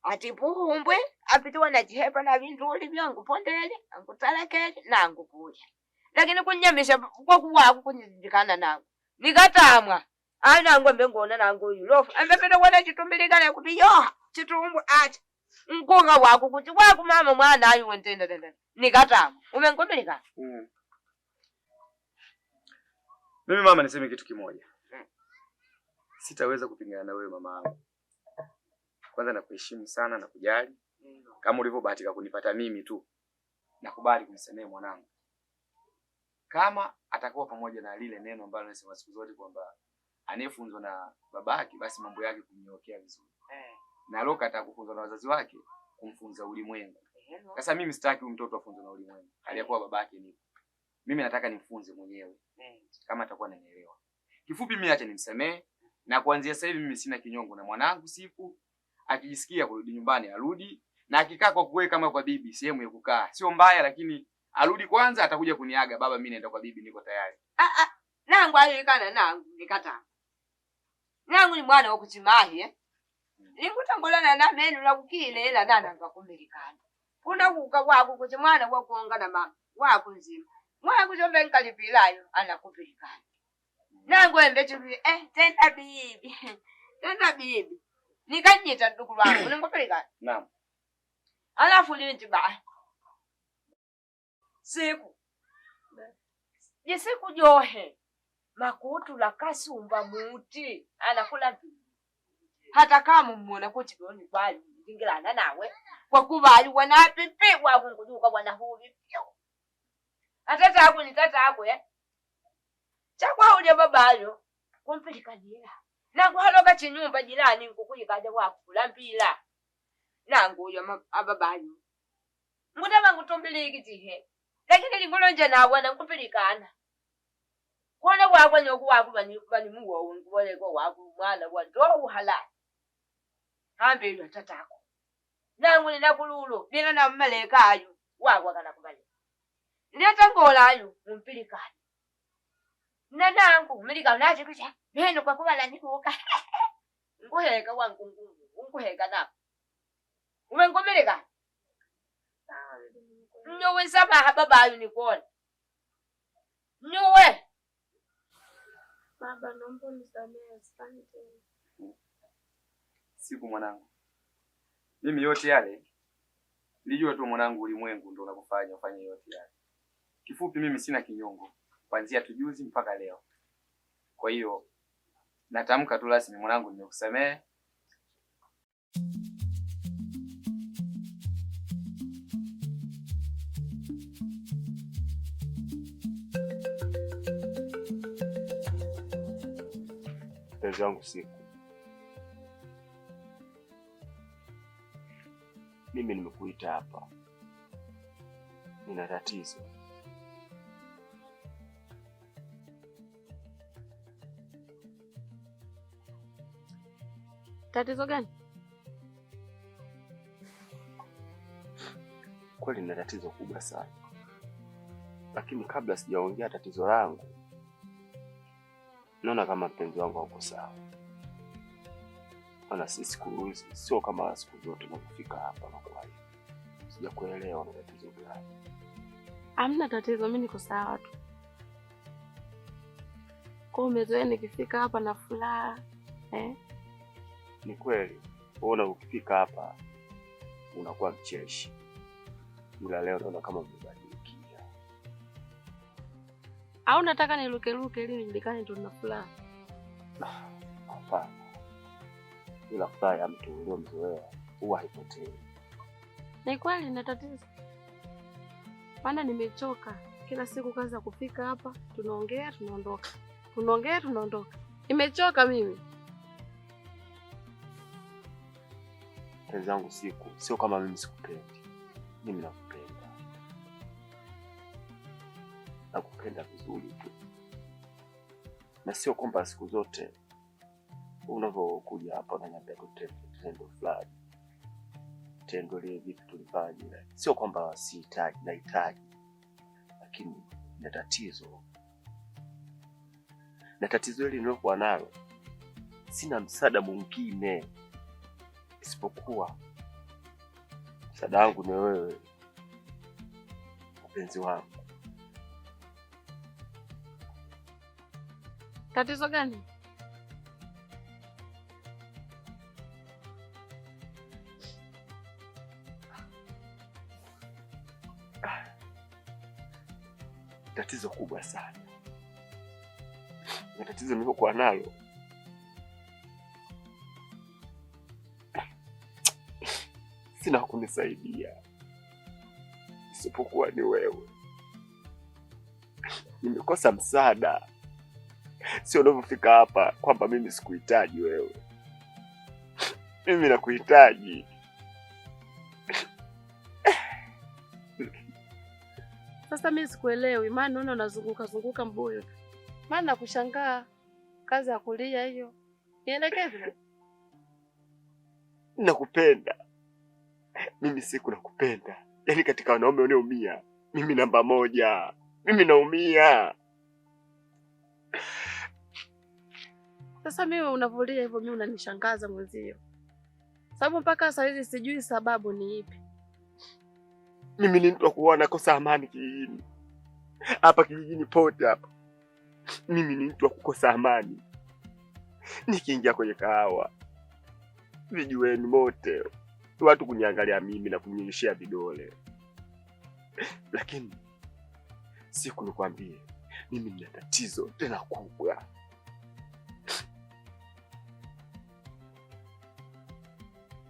[SPEAKER 9] atipuhumbwe apitiwa na jihepa na vinduli vyangu pondele angutalekele nangu kuja. Lakini kunyamisha kwa kuwaku kunjikana nangu nikatamwa ai nangu mbengona nangu yulofu ambependa wana chitumbilika na kuti yoha chitumbu ati nkunga waku kuti waku mama mwana ayu wentenda tenda nikatamwa umengomelika.
[SPEAKER 1] Mimi mama niseme kitu kimoja. Sitaweza kupingana na wewe mama yangu. Kwanza nakuheshimu sana na kujali. Kama ulivyobahatika kunipata mimi tu. Nakubali kumsamehe mwanangu. Kama atakuwa pamoja na lile neno ambalo nasema siku zote kwamba anayefunzwa na babake basi mambo yake kumnyokea vizuri. Na Loka atakufunzwa na wazazi wake kumfunza ulimwengu. Sasa mimi sitaki mtoto afunzwe na ulimwengu. Aliyakuwa babake ni. Mimi nataka nimfunze mwenyewe. Kama atakuwa ananielewa. Kifupi mimi acha nimsamehe. Na kuanzia sasa hivi mimi sina kinyongo na mwanangu. Siku akijisikia kurudi nyumbani arudi, na akikaa kwa kuwe kama kwa bibi sehemu ya kukaa sio mbaya, lakini arudi kwanza, atakuja kuniaga, baba mimi naenda kwa bibi, niko tayari.
[SPEAKER 9] Nangu alikana nangu nikata. Nangu ni mwana wa kuchimahi Nikutangolana na menu la kukile ila nana ngakumilikana. Kuna kuka wako kuti mwana wa kuongana mama wako nzima. Mwana kujombe nkalipilayo anakupilikana. Nangu embechubi tenda bibi. Tenda bibi. Nikanyita ndugu wangu ningopelikana.
[SPEAKER 1] Naam.
[SPEAKER 9] Alafu linti ba. Siku. jisiku johe makutu la kasumba muti anakula vipi hata kama muona kuti doni bali ndingilana nawe kwa kubali wana pipi wa kunguduka bwana huvi atata yako ni tata yako chakwa uje babayo kumpilikadira nangu haloka chinyumba jirani nkukuyikaja wako kulambila nangu yo ababayo ngutama ngutumbiliki tihe lakini lingulonje nawe nankupilikana kona wakwa nyoku wako bani muwo ngubole ko wako mwana wa ndo uhala hambe yo tatako nangu ninakululo nina na mmaleka ayo wako kana kubali nileta ngola ayo mumpilikana nanangu milika naje kucha neno kwa kubala nikuka nguheka wangu nguheka na umengomeleka nyowe sama baba ayo nikona nyowe
[SPEAKER 7] baba naomba unisamehe asante.
[SPEAKER 1] Siku mwanangu. Mimi yote yale nilijua tu mwanangu ulimwengu ndio unakufanya ufanye yote yale. Kifupi mimi sina kinyongo kuanzia tujuzi mpaka leo. Kwa hiyo natamka tu rasmi mwanangu nimekusamehe.
[SPEAKER 5] Mpenzi wangu Siku, mimi nimekuita hapa, nina tatizo.
[SPEAKER 7] Tatizo gani?
[SPEAKER 5] Kweli nina tatizo kubwa sana, lakini kabla sijaongea tatizo langu, naona kama mpenzi wangu hauko sawa. Maana siku hizi sio kama siku zote tunapofika hapa na kwa hiyo. Sijakuelewa na tatizo gani.
[SPEAKER 7] Hamna tatizo, mimi niko sawa tu. Kwa umezoea nikifika hapa na furaha,
[SPEAKER 5] Ni kweli. Unaona ukifika hapa unakuwa mcheshi. Ila leo naona kama umebadilika.
[SPEAKER 7] Au nataka niluke ili nijulikane ndo na furaha?
[SPEAKER 5] Hapana. Ila furaha ya mtu uliyomzoea huwa haipotei.
[SPEAKER 7] Ni kweli na tatizo. Maana nimechoka. Kila siku kazi ya kufika hapa, tunaongea, tunaondoka. Tunaongea, tunaondoka. Nimechoka mimi.
[SPEAKER 5] Mpenzi wangu Siku, sio kama mimi sikupendi. Mimi nakupenda. Nakupenda vizuri tu. Na sio kwamba siku zote unavyokuja hapa unaniambia tendo fulani. Tendo lile vipi tulifanya. Sio kwamba sihitaji, nahitaji. Lakini na tatizo. Na tatizo hili nilokuwa nalo, sina msaada mwingine isipokuwa msaada wangu ni wewe, mpenzi wangu.
[SPEAKER 7] Tatizo gani?
[SPEAKER 5] Tatizo kubwa sana. Na tatizo nililokuwa nalo, sina kunisaidia isipokuwa ni wewe. Nimekosa msaada. Sio unavyofika hapa kwamba mimi sikuhitaji wewe. Mimi nakuhitaji.
[SPEAKER 7] Sasa mimi sikuelewi, maana naona unazunguka mbuyo. Maana nakushangaa kazi ya kulia hiyo. Nielekeze.
[SPEAKER 5] Nakupenda. Mimi Siku nakupenda. Yaani katika wanaume wanaoumia, mimi namba 1. Mimi naumia.
[SPEAKER 7] Sasa mimi unavulia hivyo, mimi unanishangaza mwenzio. Sababu mpaka sasa hivi sijui sababu ni ipi.
[SPEAKER 5] Mimi ni mtu wa kuwa nakosa amani kijijini. Hapa kijijini pote hapa. Mimi ni mtu wa kukosa amani. Nikiingia kwenye kahawa, vijueni mote, watu kuniangalia mimi na kuninyeshea vidole. Lakini Siku nikwambie, mimi nina tatizo tena kubwa.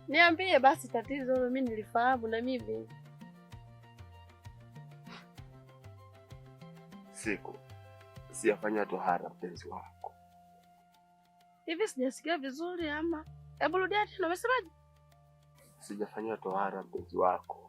[SPEAKER 7] Niambie basi tatizo hilo, mimi nilifahamu na mimi.
[SPEAKER 5] Siku sijafanya tohara mpenzi wako.
[SPEAKER 7] Hivi sijasikia vizuri ama? Hebu rudia tena, umesemaje?
[SPEAKER 5] Sijafanya tohara mpenzi wako.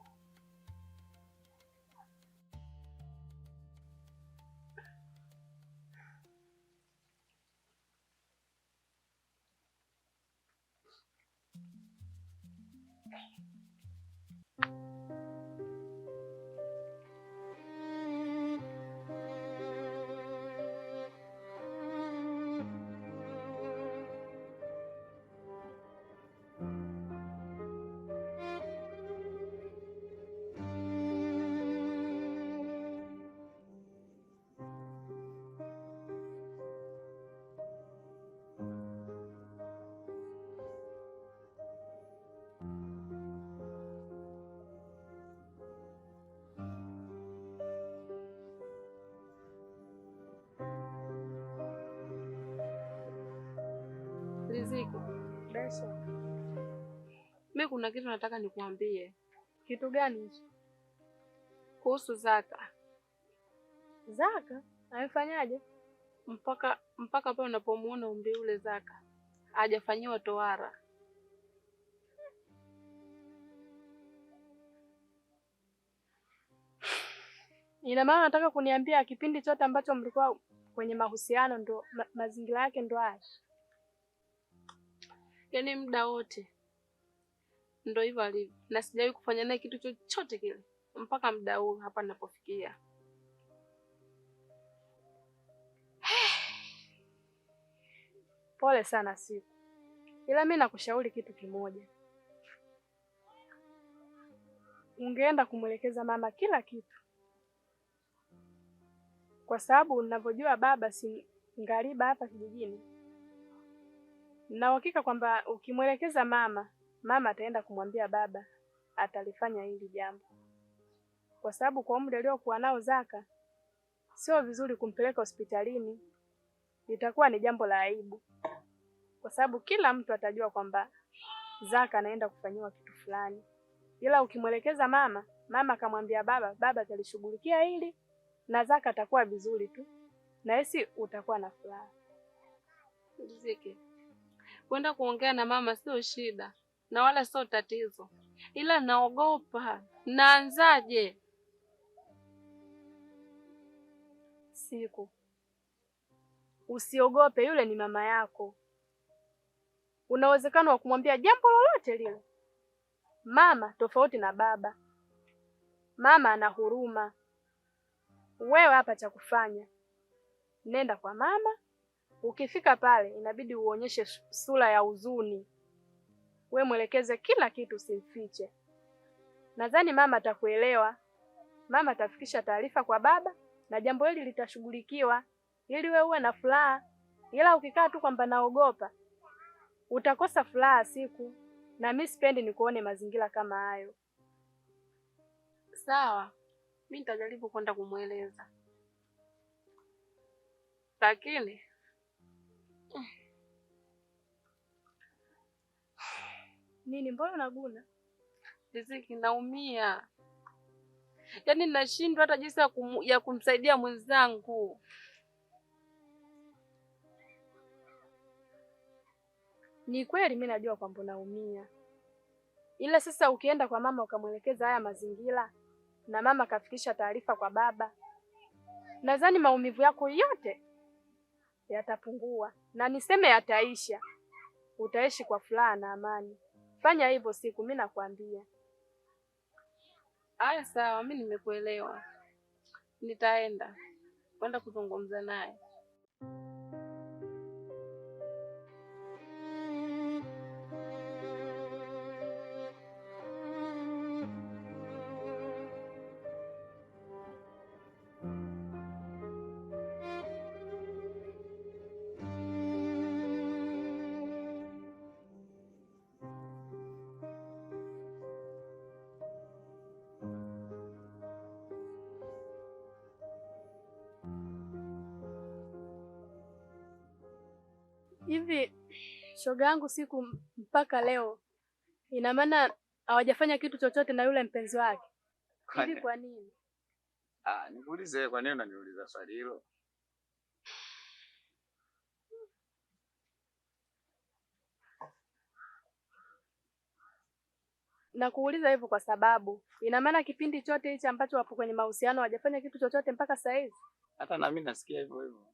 [SPEAKER 7] Riziki. Mimi kuna kitu nataka nikuambie.
[SPEAKER 2] Kitu gani hicho?
[SPEAKER 7] Kuhusu Zaka.
[SPEAKER 2] Zaka? Amefanyaje?
[SPEAKER 7] Mpaka pale unapomuona umbi ule Zaka hajafanyiwa tohara.
[SPEAKER 2] Ina maana nataka kuniambia kipindi chote ambacho mlikuwa kwenye mahusiano ndo mazingira yake ndo haya?
[SPEAKER 7] Yaani muda wote ndo hivyo alivyo, na sijawahi kufanya naye kitu chochote kile mpaka muda huu hapa ninapofikia.
[SPEAKER 2] Pole sana Siku, ila mimi nakushauri kitu kimoja. Ungeenda kumwelekeza mama kila kitu, kwa sababu ninavyojua baba si ngariba hapa kijijini, na uhakika kwamba ukimwelekeza mama ataenda kumwambia baba, atalifanya hili jambo. Kwa sababu kwa umri aliokuwa nao Zaka, sio vizuri kumpeleka hospitalini, itakuwa ni jambo la aibu, kwa sababu kila mtu atajua kwamba Zaka anaenda kufanyiwa kitu fulani. Ila ukimwelekeza mama akamwambia baba atalishughulikia hili na Zaka atakuwa vizuri tu, na hisi utakuwa na furaha.
[SPEAKER 7] Riziki, kwenda kuongea na mama sio shida na wala sio tatizo, ila naogopa. Naanzaje?
[SPEAKER 2] Siku, usiogope, yule ni mama yako. Una uwezekano wa kumwambia jambo lolote lile. Mama tofauti na baba. Mama ana huruma. Wewe hapa cha kufanya, nenda kwa mama. Ukifika pale inabidi uonyeshe sura ya huzuni. We mwelekeze kila kitu, usimfiche. Nadhani mama atakuelewa. Mama atafikisha taarifa kwa baba na jambo hili litashughulikiwa ili wewe uwe na furaha. Ila ukikaa tu kwamba naogopa, utakosa furaha Siku, na mimi sipendi nikuone mazingira kama hayo.
[SPEAKER 7] Sawa, mimi nitajaribu kwenda kumweleza, lakini
[SPEAKER 2] nini, mbona unaguna?
[SPEAKER 7] Riziki, naumia. Yaani nashindwa hata jinsi ya kumsaidia mwenzangu.
[SPEAKER 2] Ni kweli mimi najua kwamba unaumia, ila sasa ukienda kwa mama ukamwelekeza haya mazingira na mama akafikisha taarifa kwa baba, nadhani maumivu yako yote yatapungua, na niseme yataisha. Utaishi kwa furaha na amani. Fanya hivyo Siku, mimi nakwambia.
[SPEAKER 7] Aya, sawa, mimi nimekuelewa. Nitaenda kwenda kuzungumza naye. Hivi shoga yangu siku mpaka leo, ina maana hawajafanya kitu chochote na yule mpenzi wake? Hivi kwa nini?
[SPEAKER 4] Nikuulize, kwa nini unaniuliza swali hilo?
[SPEAKER 7] Na kuuliza hivyo kwa sababu ina maana kipindi chote hichi ambacho wapo kwenye mahusiano hawajafanya kitu chochote mpaka sasa hivi.
[SPEAKER 4] Hata na mimi nasikia hivyo hivyo.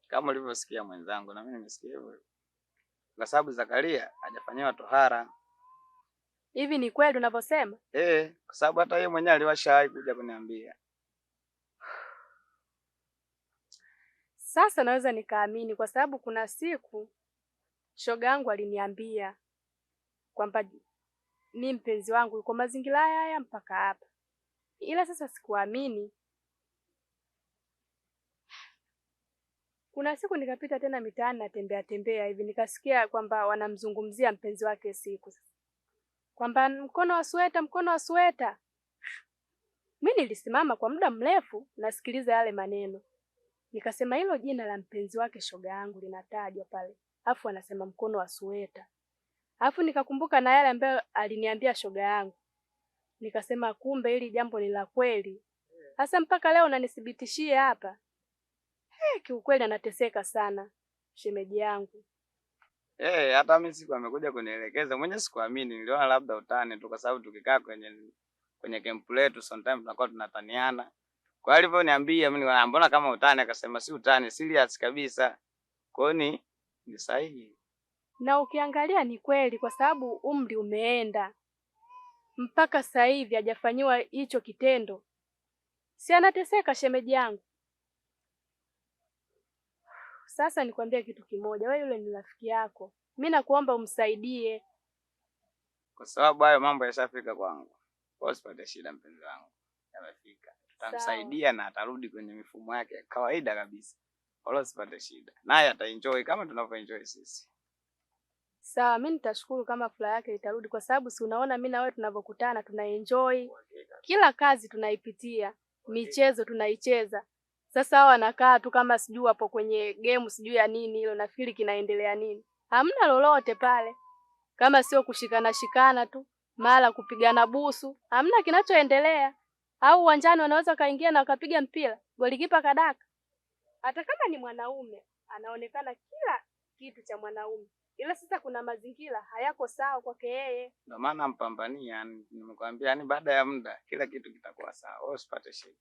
[SPEAKER 4] Kama ulivyosikia mwenzangu, na mimi nimesikia hivyo hivyo. Kwa sababu Zakaria hajafanyiwa tohara.
[SPEAKER 7] Hivi ni kweli unavyosema?
[SPEAKER 4] Kwa sababu hata yeye mwenyewe aliwashawahi kuja kuniambia.
[SPEAKER 7] Sasa naweza nikaamini kwa sababu kuna siku shoga yangu aliniambia kwamba ni mpenzi wangu yuko mazingira haya mpaka hapa. Ila sasa sikuamini. Kuna siku nikapita tena mitaani natembea tembea hivi nikasikia kwamba wanamzungumzia mpenzi wake siku. Kwamba mkono wa sweta. Mimi nilisimama kwa muda mrefu nasikiliza yale maneno. Nikasema hilo jina la mpenzi wake shoga yangu linatajwa pale. Alafu anasema mkono wa sweta. Alafu nikakumbuka na yale ambayo aliniambia shoga yangu. Nikasema kumbe hili jambo ni la kweli. Sasa mpaka leo unanithibitishie hapa. Kiukweli anateseka sana shemeji yangu.
[SPEAKER 4] Hata mimi siku amekuja kunielekeza mwenyewe sikuamini, niliona labda utani tu kwa sababu tukikaa kwenye camp letu sometimes tunakuwa tunataniana. Kwa alivyoniambia mimi mbona kama utani, akasema si utani, serious kabisa. Kwa hiyo ni sahihi.
[SPEAKER 7] Na ukiangalia ni kweli kwa sababu umri umeenda. Mpaka sasa hivi hajafanyiwa hicho kitendo. Si anateseka shemeji yangu. Sasa nikwambia kitu kimoja, wewe yule ni rafiki yako. Mimi nakuomba umsaidie.
[SPEAKER 4] Kwa sababu hayo mambo yashafika kwangu. Kwa usipate shida mpenzi wangu. Yamefika. Tutamsaidia na atarudi kwenye mifumo yake ya kawaida kabisa. Wala usipate shida. Naye ataenjoy kama tunavyoenjoy sisi.
[SPEAKER 7] Sawa, mimi nitashukuru kama furaha yake itarudi kwa sababu si unaona mimi na wewe tunavyokutana tunaenjoy. Kila kazi tunaipitia, michezo tunaicheza. Sasa hao wanakaa tu kama sijui hapo kwenye game sijui ya nini hilo nafikiri kinaendelea nini. Hamna lolote pale. Kama sio kushikana tu, mara kupigana busu, hamna kinachoendelea. Au uwanjani wanaweza kaingia na wakapiga mpira, golikipa kadaka. Hata kama ni mwanaume, anaonekana kila kitu cha mwanaume. Ila sasa kuna mazingira hayako sawa kwake yeye.
[SPEAKER 4] Ndio maana mpambania, nimekwambia yani baada ya muda kila kitu kitakuwa sawa. Wewe usipate shida.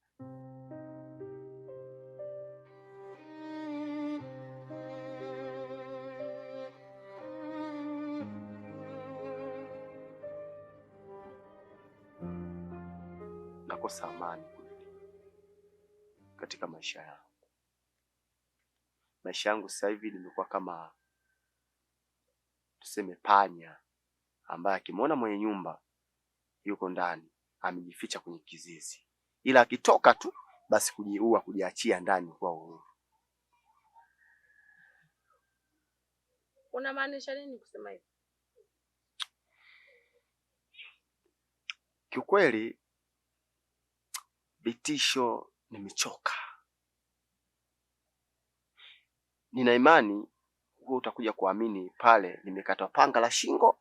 [SPEAKER 5] Nakosa amani kweli katika maisha yangu. Maisha yangu sasa hivi nimekuwa kama tuseme panya ambaye akimwona mwenye nyumba yuko ndani amejificha kwenye kizizi, ila akitoka tu basi kujiua, kujiachia ndani kwa uhuru.
[SPEAKER 7] Unamaanisha nini kusema hivyo?
[SPEAKER 5] Kiukweli vitisho nimechoka. Nina imani wewe utakuja kuamini pale nimekatwa panga la shingo,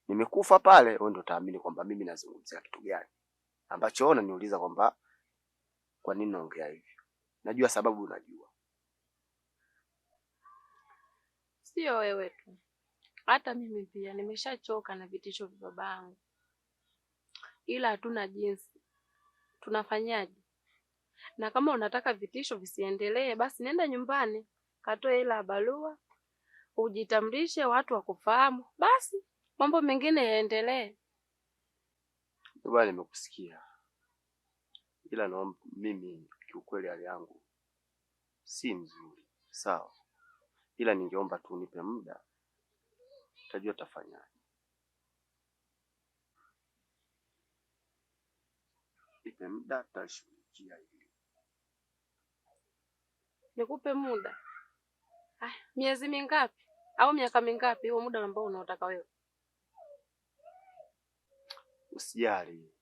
[SPEAKER 5] nimekufa pale, wewe ndio utaamini kwamba mimi nazungumzia kitu gani. Ambacho wewe unaniuliza kwamba kwa nini naongea hivyo. Najua sababu, unajua.
[SPEAKER 7] Sio wewe tu. Hata mimi pia nimeshachoka na vitisho vya babangu. Ila hatuna jinsi. Tunafanyaje? Na kama unataka vitisho visiendelee basi nenda nyumbani, katoe ila barua, ujitambulishe, watu wakufahamu, basi mambo mengine yaendelee.
[SPEAKER 5] Bwana, nimekusikia. Ila naomba mimi kiukweli hali yangu si nzuri. Sawa. Ila ningeomba tu nipe muda. Utajua tafanyaje. Nipe muda tashughulikia hili.
[SPEAKER 7] Nikupe muda? Miezi mingapi au miaka mingapi huo muda ambao unaotaka wewe?
[SPEAKER 5] Usijali.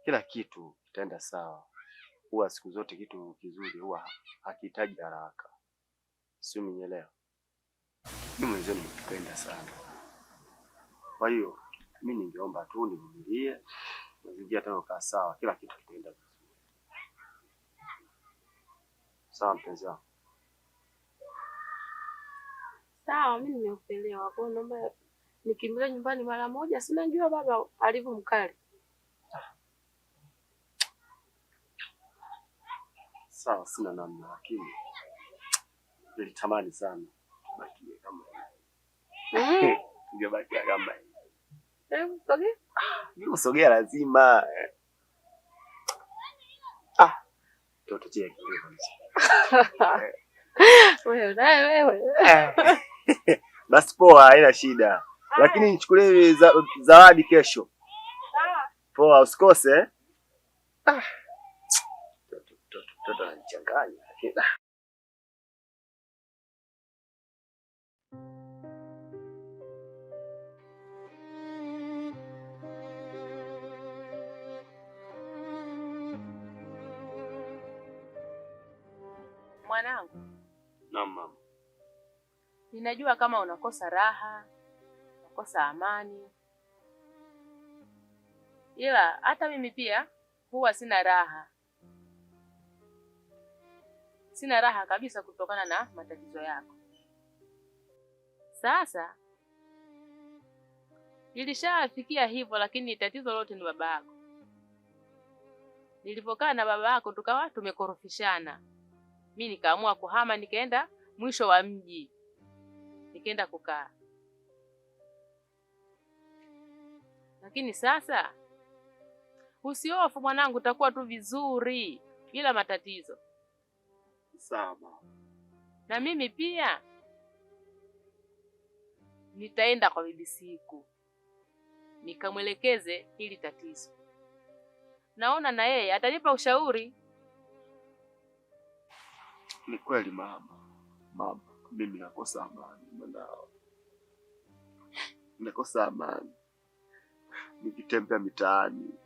[SPEAKER 5] Kila kitu kitaenda sawa. Huwa siku zote kitu kizuri huwa hakihitaji haraka. Si unielewa? Mimi mwenzenu nikupenda sana. Kwa hiyo mimi ningeomba tu nivumilie, mazingira tena kaa sawa, kila kitu kitaenda vizuri. Sawa mpenzi wangu.
[SPEAKER 7] Sawa, mimi nimekuelewa. Kwa hiyo naomba nikimbilie nyumbani mara moja, si najua baba alivyo mkali.
[SPEAKER 5] Sawa, sina namna, lakini nilitamani sana bakie kama hivi. Ningebakia kama hivi.
[SPEAKER 7] Sogea.
[SPEAKER 5] Nikusogea lazima. Toto cheki
[SPEAKER 7] Wewe.
[SPEAKER 5] Basi poa, haina shida. Lakini nichukulie zawadi kesho. Poa, usikose. Toto anachanganya.
[SPEAKER 8] Mwanangu.
[SPEAKER 5] Naam mama.
[SPEAKER 8] Ninajua kama unakosa raha, unakosa amani. Ila hata mimi pia huwa sina raha. Sina raha kabisa kutokana na matatizo yako. Sasa nilishafikia hivyo, lakini tatizo lote ni baba yako. Nilipokaa na baba yako tukawa tumekorofishana. Mimi nikaamua kuhama, nikaenda mwisho wa mji. Nikaenda kukaa. Lakini sasa usiofu mwanangu, utakuwa tu vizuri bila matatizo.
[SPEAKER 5] Sawa.
[SPEAKER 8] Na mimi pia nitaenda kwa bibi Siku nikamwelekeze hili tatizo. Naona na yeye atanipa ushauri.
[SPEAKER 5] Ni kweli mama. Mama, mimi nakosa amani mwanao. Nakosa amani. Nikitembea mitaani,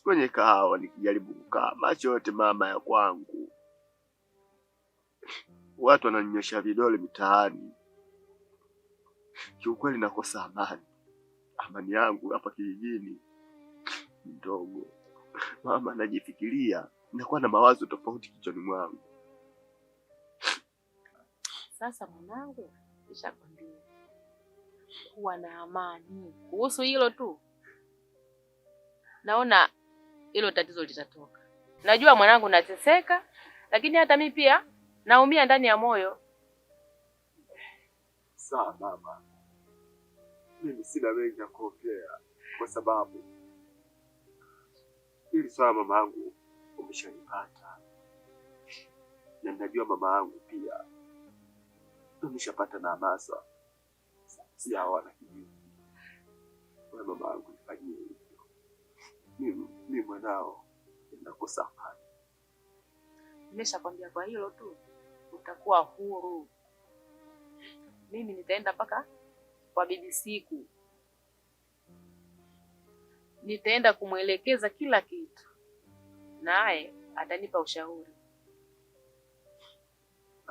[SPEAKER 5] kwenye kahawa, nikijaribu kukaa, macho yote mama ya kwangu. Watu wananinyosha vidole mitaani. Kiukweli nakosa amani. Amani yangu hapa kijijini ndogo. Mama, najifikiria, nakuwa na mawazo tofauti kichwani mwangu.
[SPEAKER 8] Sasa mwanangu, nishakwambia kuwa na amani. Kuhusu hilo tu, naona hilo tatizo litatoka. Najua mwanangu nateseka, lakini hata mimi pia naumia ndani ya moyo.
[SPEAKER 5] Sawa mama. Mimi sina mengi ya kuongea kwa sababu hili swala mama yangu umeshanipata. Na najua mama yangu pia umeshapata na hamasa. Si hawana kijiji. Wewe mama yangu nifanyie hivyo. Mimi mwanao nakosa amani.
[SPEAKER 8] Nimeshakwambia kwa hilo tu utakuwa huru. Mimi nitaenda mpaka kwa bibi Siku. Nitaenda kumwelekeza kila kitu. Naye atanipa ushauri.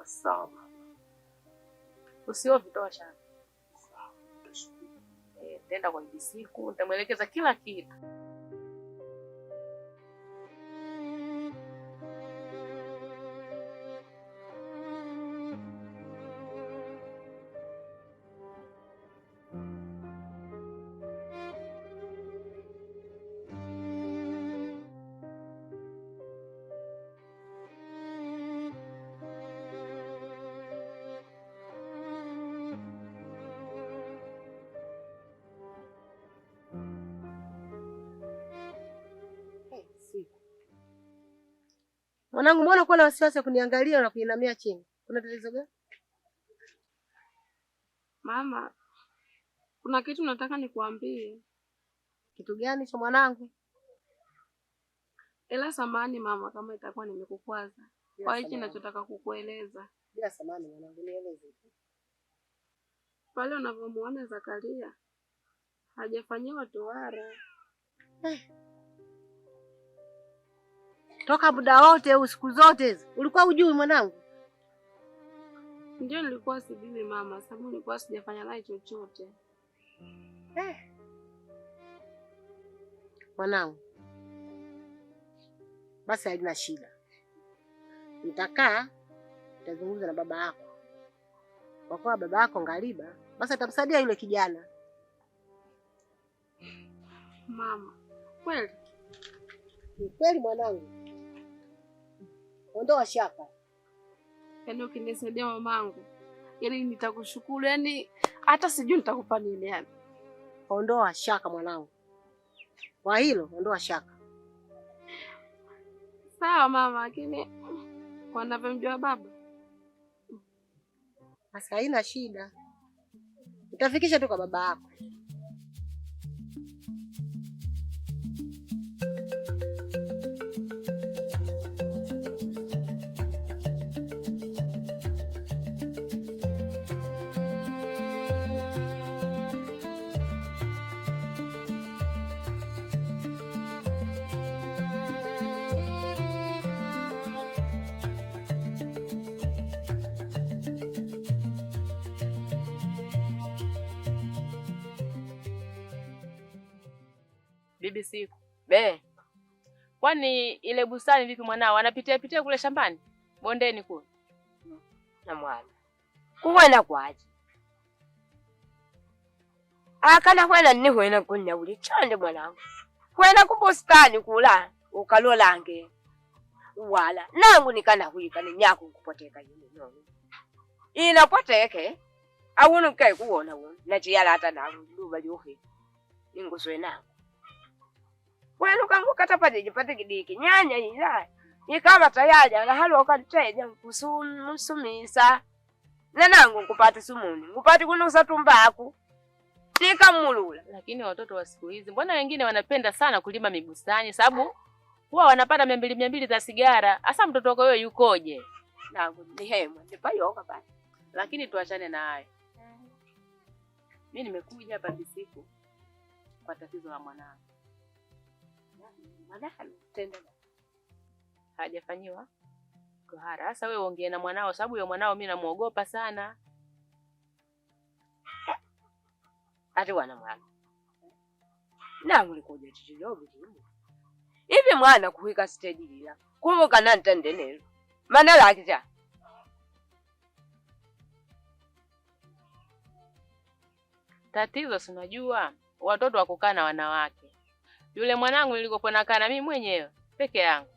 [SPEAKER 5] Sawa.
[SPEAKER 8] Usiofu tosha. Sawa. Nitaenda kwa bibi Siku, nitamwelekeza kila kitu.
[SPEAKER 2] Mwanangu, mbona uko na wasiwasi kuniangalia na kuinamia chini? Kuna tatizo gani?
[SPEAKER 7] Mama, kuna kitu nataka nikuambie.
[SPEAKER 2] Kitu gani cha mwanangu?
[SPEAKER 7] Ela samani mama kama itakuwa nimekukwaza. Kwa hichi ninachotaka kukueleza.
[SPEAKER 2] Bila samani mwanangu, nieleze.
[SPEAKER 7] Pale unavyomuona Zakaria hajafanyiwa tohara.
[SPEAKER 2] Toka muda wote siku zote ulikuwa hujui mwanangu?
[SPEAKER 7] Ndio nilikuwa sijui mama, sababu nilikuwa sijafanya naye chochote.
[SPEAKER 2] Mwanangu, basi halina shida. Nitakaa nitazungumza na baba yako. Kwa kuwa baba yako ngaliba, basi atamsaidia yule kijana.
[SPEAKER 7] Mama, kweli?
[SPEAKER 2] Ni kweli mwanangu. Ondoa shaka.
[SPEAKER 7] Yaani ukinisaidia mamangu, yaani nitakushukuru, yaani hata sijui nitakupa nini yani.
[SPEAKER 2] Ondoa shaka mwanangu. Kwa hilo ondoa shaka.
[SPEAKER 7] Sawa mama, lakini wanavyomjua baba.
[SPEAKER 2] Basi haina shida. Utafikisha tu kwa baba yako.
[SPEAKER 8] Bibi Siku.
[SPEAKER 9] Be.
[SPEAKER 8] Kwani ile bustani vipi mwanao? Anapitia kule shambani? Bondeni kule.
[SPEAKER 9] Na mwana. Kuwena kwaje? Akana kwena ni kwena kunya uli chande mwanangu. Kwena ku bustani kula ukalolange. Wala nangu nikana huika ni nyako kupoteka yini nono. Inapoteke awunu kai kuona wona na chiyala hata nangu luba yohe. Ninguswe nangu. Wenu kangu katapatije patikidiki nyanya ila ikaba tayaja na halo okatiteja kusumisa nanangu kupata sumuni kupati kunusa tumbaku nikamulula.
[SPEAKER 8] Lakini watoto wa siku hizi mbona wengine wanapenda sana kulima mibustani sababu huwa wanapata 200 za sigara. Asa mtoto wako wewe yukoje?
[SPEAKER 9] Nangu ni hema nipayoka basi.
[SPEAKER 8] Lakini tuachane na hayo. Mimi nimekuja hapa Bisiku kwa tatizo la mwanangu.
[SPEAKER 9] Mwanangu tenda
[SPEAKER 8] hajafanyiwa tohara. Sasa wewe ongea na mwanao sababu yule mwanao mimi namuogopa sana.
[SPEAKER 9] Ati wana mwana. Nangu likoje chichilobi. Hivi mwana kuhika stage lila. Kumbuka nantende nelo. Manala akija.
[SPEAKER 8] Tatizo si unajua watoto wakukaa na wanawake. Yule mwanangu nilikopo nakaa na mimi mwenyewe peke yangu.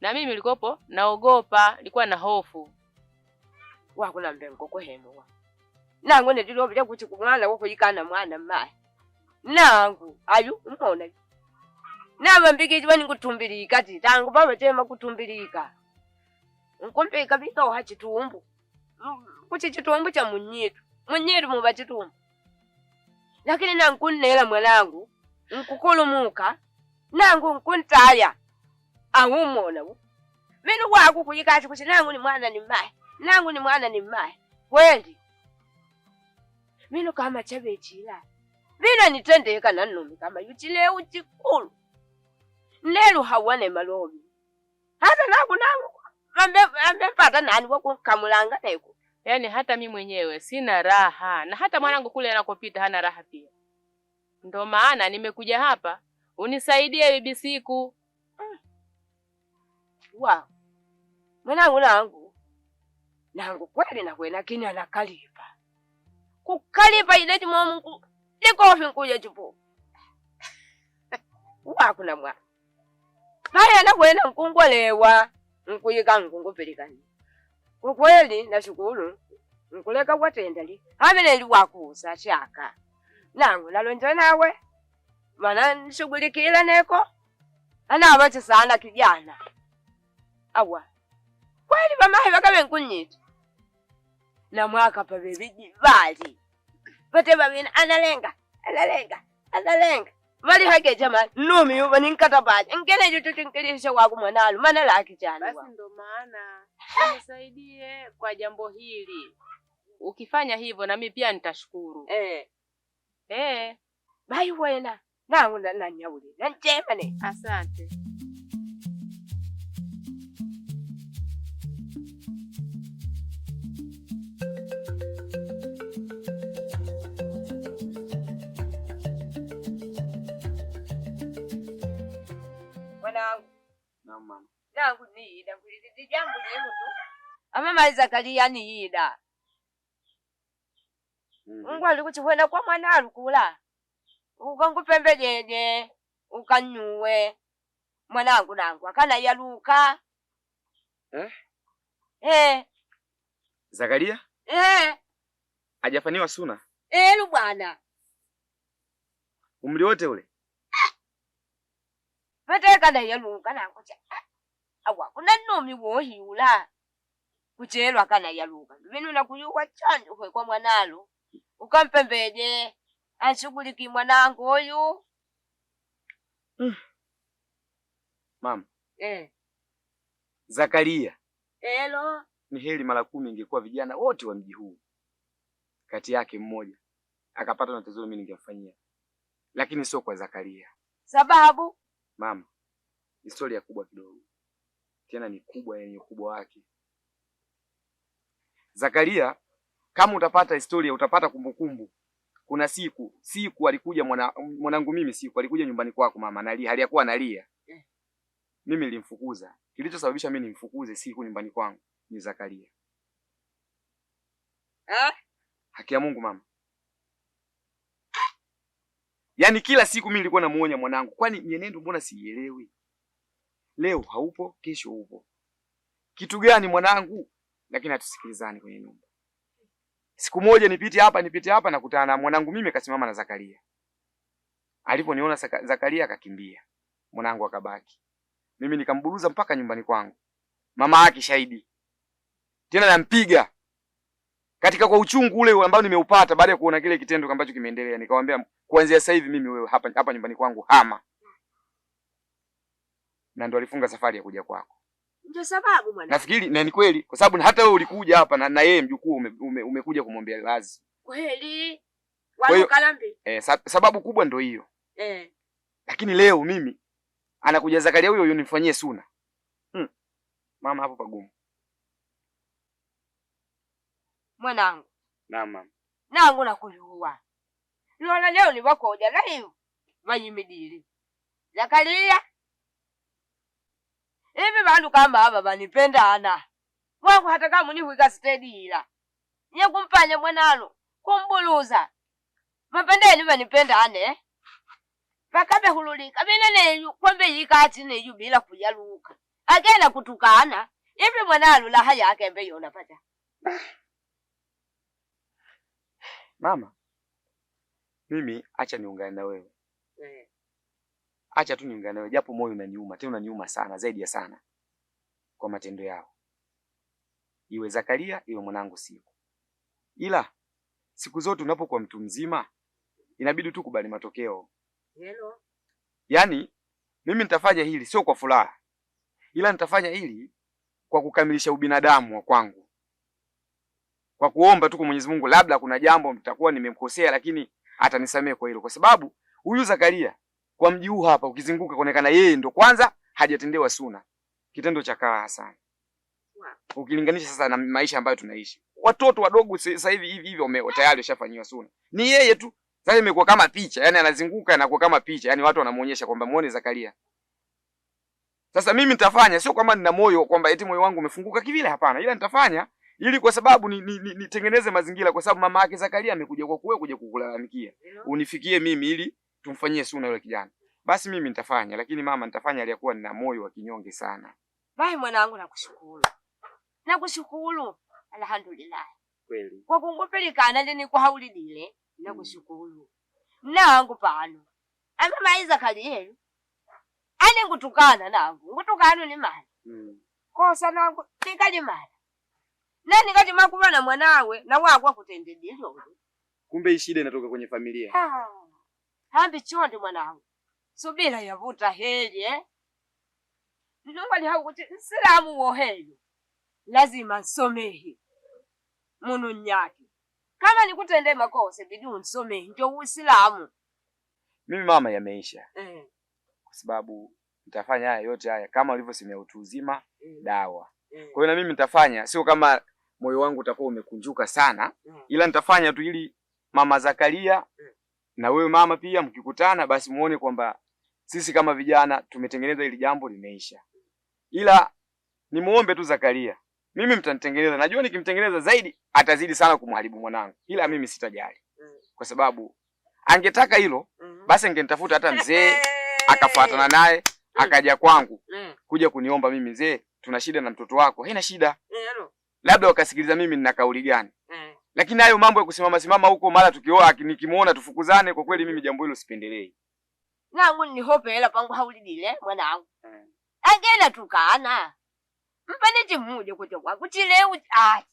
[SPEAKER 8] Na mimi nilikopo naogopa, nilikuwa na hofu.
[SPEAKER 9] Wakula mbengo kwa hemo. Nangu ndilo bija kuchikumwana wako yikana mwana mma. Nangu ayu unaona. Nama mbikiji bani kutumbilika ati tangu baba tema kutumbilika. Nkompe kabisa wachitumbu. Kuchitumbu cha munyitu. Munyitu mubachitumbu. Lakini nangu nela mwanangu nkukulumuka nangu nkuntaya awumona wo minu wako kuyikati kuti nangu ni mwana ni mai nangu ni mwana ni mai kweli minu kama chabechila vina nitendeka nanumi kama yuchile uchikulu nelu hawane malobi hata nangu ambempata nani wako kamulanga neko.
[SPEAKER 8] Yaani hata mimi mwenyewe sina raha na hata mwanangu kule anakopita hana raha pia. Ndo maana nimekuja hapa unisaidie Bibi Siku.
[SPEAKER 9] Wow. Mwanangu nangu kweli na kwena kini anakalipa. Kukalipa ile Mungu liko wapi kuja chupo. Kuna mwana. Haya na kwena nkungolewa nkuyika nkungopelekani. Kwa kweli nashukuru nkuleka kwatendali. Hamene liwakusa chaka. Nangu nalonja nawe. Mana nishughulikila neko. Ana abache sana kijana. Awa. Kweli mamahe bakabe nkunyita. Na mwaka pa bebiji bali. Pate babina analenga. Bali hake jamani. Numi yuba ninkata baje. Ngene jutu tinkilisha waku mwanalu. Mana la kijana.
[SPEAKER 8] Basi ndo maana unisaidie kwa jambo hili. Ukifanya hivyo na mimi pia nitashukuru.
[SPEAKER 9] Bai wena. Nangu na nyauli. Nanjemane.
[SPEAKER 8] Asante.
[SPEAKER 9] ni ida kulidi jambo leo tu. Mama Zakaria ni ida. Mungu alikuchwena kwa mwana alukula. Ukangupembejeje, ukanyuwe. Mwanangu nangu akana yaluka.
[SPEAKER 1] Zakaria? Hajafaniwa suna?
[SPEAKER 9] Bwana.
[SPEAKER 1] Umri wote ule?
[SPEAKER 9] Pete kana yaluka nangu cha. Awa kuna nomi wohiula. Kuchelwa kana yaluka. Binu nakuyuwa chanjo kwa mwanalo. Ukampembeje. Anshughuliki mwanangu huyu.
[SPEAKER 1] Mama. Zakaria.
[SPEAKER 9] Elo.
[SPEAKER 1] Ni heri mara 10 ingekuwa vijana wote wa mji huu. Kati yake mmoja akapata na tatizo mimi ningemfanyia. Lakini sio kwa Zakaria.
[SPEAKER 9] Sababu?
[SPEAKER 1] Mama. Historia kubwa kidogo. Tena ni kubwa yenye ukubwa wake. Zakaria, kama utapata historia utapata kumbukumbu. Kuna siku alikuja mwanangu mimi alikuja nyumbani kwako mama analia, aliyakuwa analia. Mimi nilimfukuza. Kilichosababisha mimi nimfukuze siku nyumbani kwangu ni Zakaria. Haki ya Mungu mama. Yaani kila siku mimi nilikuwa namuonya mwanangu, kwani mienendo mbona siielewi? Leo haupo, kesho upo. Kitu gani mwanangu? Lakini hatusikilizani kwenye nyumba. Siku moja nipite hapa nakutana na mwanangu mimi kasimama na Zakaria. Aliponiona Zakaria akakimbia. Mwanangu akabaki. Mimi nikamburuza mpaka nyumbani kwangu. Mama yake shahidi. Tena nampiga. Katika kwa uchungu ule ambao nimeupata baada ya kuona kile kitendo ambacho kimeendelea, nikamwambia kuanzia sasa hivi mimi wewe hapa nyumbani kwangu hama. Na ndo alifunga safari ya kuja kwako.
[SPEAKER 9] Ndio sababu mwana.
[SPEAKER 1] Nafikiri na ni kweli kwa sababu hata wewe ulikuja hapa na yeye mjukuu umekuja kumwambia lazi.
[SPEAKER 9] Kweli. Walokalambi.
[SPEAKER 1] Sababu kubwa ndo hiyo. Lakini leo mimi anakuja Zakaria huyo unifanyie suna. Mama hapo pagumu.
[SPEAKER 9] Mwanangu.
[SPEAKER 1] Naam mama.
[SPEAKER 9] Nangu nakuyuwa. Lola leo ni wakoja la hiyo. Vanyimidili. Zakaria. Hivi bandu kama haba banipendana. Wangu hata kama niwika steady ila. Nye kumpanya mwanalo. Kumbuluza. Mapendeni banipendane. Pakabe hululika. Bina neyu. Kwambe yikati neyu bila kujaluka. Agena kutukana. Hivi mwanalo la haya akembe yona pata.
[SPEAKER 1] Mama. Mimi acha niungane na wewe. Acha tu niungane na wewe japo moyo unaniuma, tena unaniuma sana zaidi ya sana kwa matendo yao. Iwe Zakaria, iwe mwanangu siku. Ila siku zote unapokuwa mtu mzima inabidi tu kubali matokeo. Yaani mimi nitafanya hili sio kwa furaha. Ila nitafanya hili kwa kukamilisha ubinadamu wa kwangu. Kwa kuomba tu kwa Mwenyezi Mungu labda kuna jambo nitakuwa nimemkosea lakini atanisamehe kwa hilo. Kwa sababu huyu Zakaria kwa mji huu hapa ukizunguka kuonekana yeye ndo kwanza hajatendewa suna. Kitendo cha karaha sana. Ukilinganisha sasa na maisha ambayo tunaishi. Watoto wadogo sasa hivi tayari washafanywa suna. Ni yeye tu. Sasa imekuwa kama picha, yani anazunguka anakuwa kama picha, yani watu wanamuonyesha kwamba muone Zakaria. Sasa mimi nitafanya sio kwamba nina moyo kwamba eti moyo wangu umefunguka kivile, hapana. Ila nitafanya ili kwa sababu nitengeneze mazingira kwa sababu mama yake Zakaria amekuja kwa kuwe kuja kukulalamikia. Unifikie mimi ili tumfanyie suna yule kijana. Basi mimi nitafanya, lakini mama nitafanya aliyakuwa nina moyo wa kinyonge sana.
[SPEAKER 9] Bai mwanangu nakushukuru. Nakushukuru. Alhamdulillah.
[SPEAKER 1] Kweli.
[SPEAKER 9] Kwa kungopelekana ndeni kwa hauli dile, nakushukuru. Nangu pano. Ama maiza kaliye. Ane ngutukana nangu. Ngutukana ni mali. Kosa nangu tikali mali. Nani kati makuwa na mwanawe na wako kutende dilo.
[SPEAKER 1] Kumbe hii shida inatoka kwenye familia.
[SPEAKER 9] Hambi chonde mwanangu. Subira yavuta heli Nunga ni haukuti Islamu wo heli. Lazima nsomehi. Munu nyaki. Kama nikutende makosa bidi unsomehi ndio Uislamu.
[SPEAKER 1] Mimi mama yameisha. Kwa sababu nitafanya haya yote haya kama ulivyosemea utu uzima dawa. Kwa hiyo na mimi nitafanya sio kama moyo wangu utakuwa umekunjuka sana ila nitafanya tu ili mama Zakaria na wewe mama pia mkikutana basi muone kwamba sisi kama vijana tumetengeneza hili jambo limeisha. Ila nimuombe tu Zakaria. Mimi mtanitengeneza. Najua nikimtengeneza zaidi atazidi sana kumharibu mwanangu. Ila mimi sitajali. Kwa sababu angetaka hilo, basi angenitafuta hata mzee akafuatana naye akaja kwangu kuja kuniomba mimi, mzee, tuna shida na mtoto wako. Haina shida. Labda wakasikiliza mimi nina kauli gani. Lakini hayo mambo ya kusimama huko mara tukioa nikimuona tufukuzane, kwa kweli mimi jambo hilo sipendelei.
[SPEAKER 9] Nangu ni hope hela pangu haulidile mwanangu. Agena tukana. Mpane chimuje kucho kwa kuchileu ati.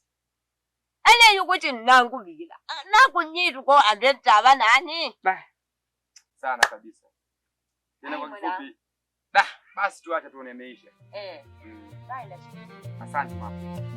[SPEAKER 9] Ale yuko chinangu bila. Naku nyitu kwa andeta nani?
[SPEAKER 1] Sana kabisa. Tena kwa kifupi. Basi tuache tuonemeisha. Asante mama.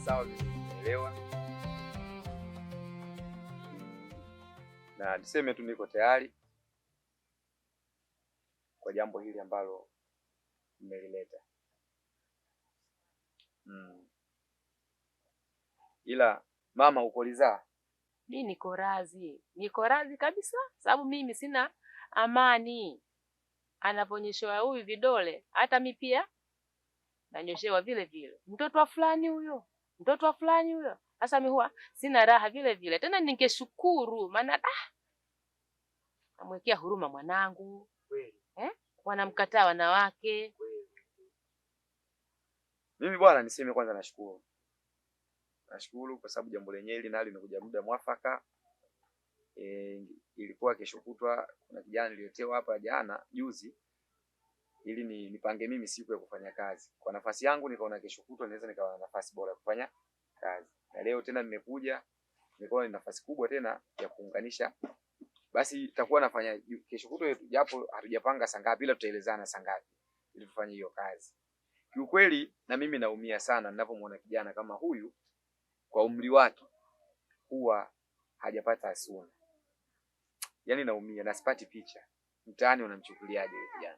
[SPEAKER 1] Sawa, nimeelewa. Na niseme tu niko tayari kwa jambo hili ambalo mmelileta. Ila mama uko ridhaa?
[SPEAKER 8] Mimi niko radhi. Niko radhi kabisa, sababu mimi sina amani. Anaponyeshewa huyu vidole, hata mimi pia nanyoshewa vile vile. Mtoto wa fulani huyo. Mtoto wa fulani huyo. Sasa mimi huwa sina raha vile vile. Tena ningeshukuru maana amwekea huruma mwanangu.
[SPEAKER 1] Kweli.
[SPEAKER 8] Wanamkataa wanawake.
[SPEAKER 1] Mimi bwana niseme kwanza nashukuru. Nashukuru kwa sababu jambo lenyewe hili nalo limekuja muda mwafaka. Ilikuwa kesho kutwa, kuna kijana nililetewa hapa juzi ili nipange mimi siku ya kufanya kazi. Kwa nafasi yangu nikaona kesho kutwa naweza nikawa na nafasi bora ya kufanya kazi. Na leo tena nimekuja, nikaona ni nafasi kubwa tena ya kuunganisha. Basi itakuwa nafanya kesho kutwa, japo hatujapanga saa ngapi, ila tutaelezana saa ngapi ili tufanye hiyo kazi. Kiukweli na mimi naumia sana ninapomwona kijana kama huyu kwa umri wake huwa hajapata asuna. Yaani naumia na sipati picha. Mtaani unamchukuliaje yule kijana?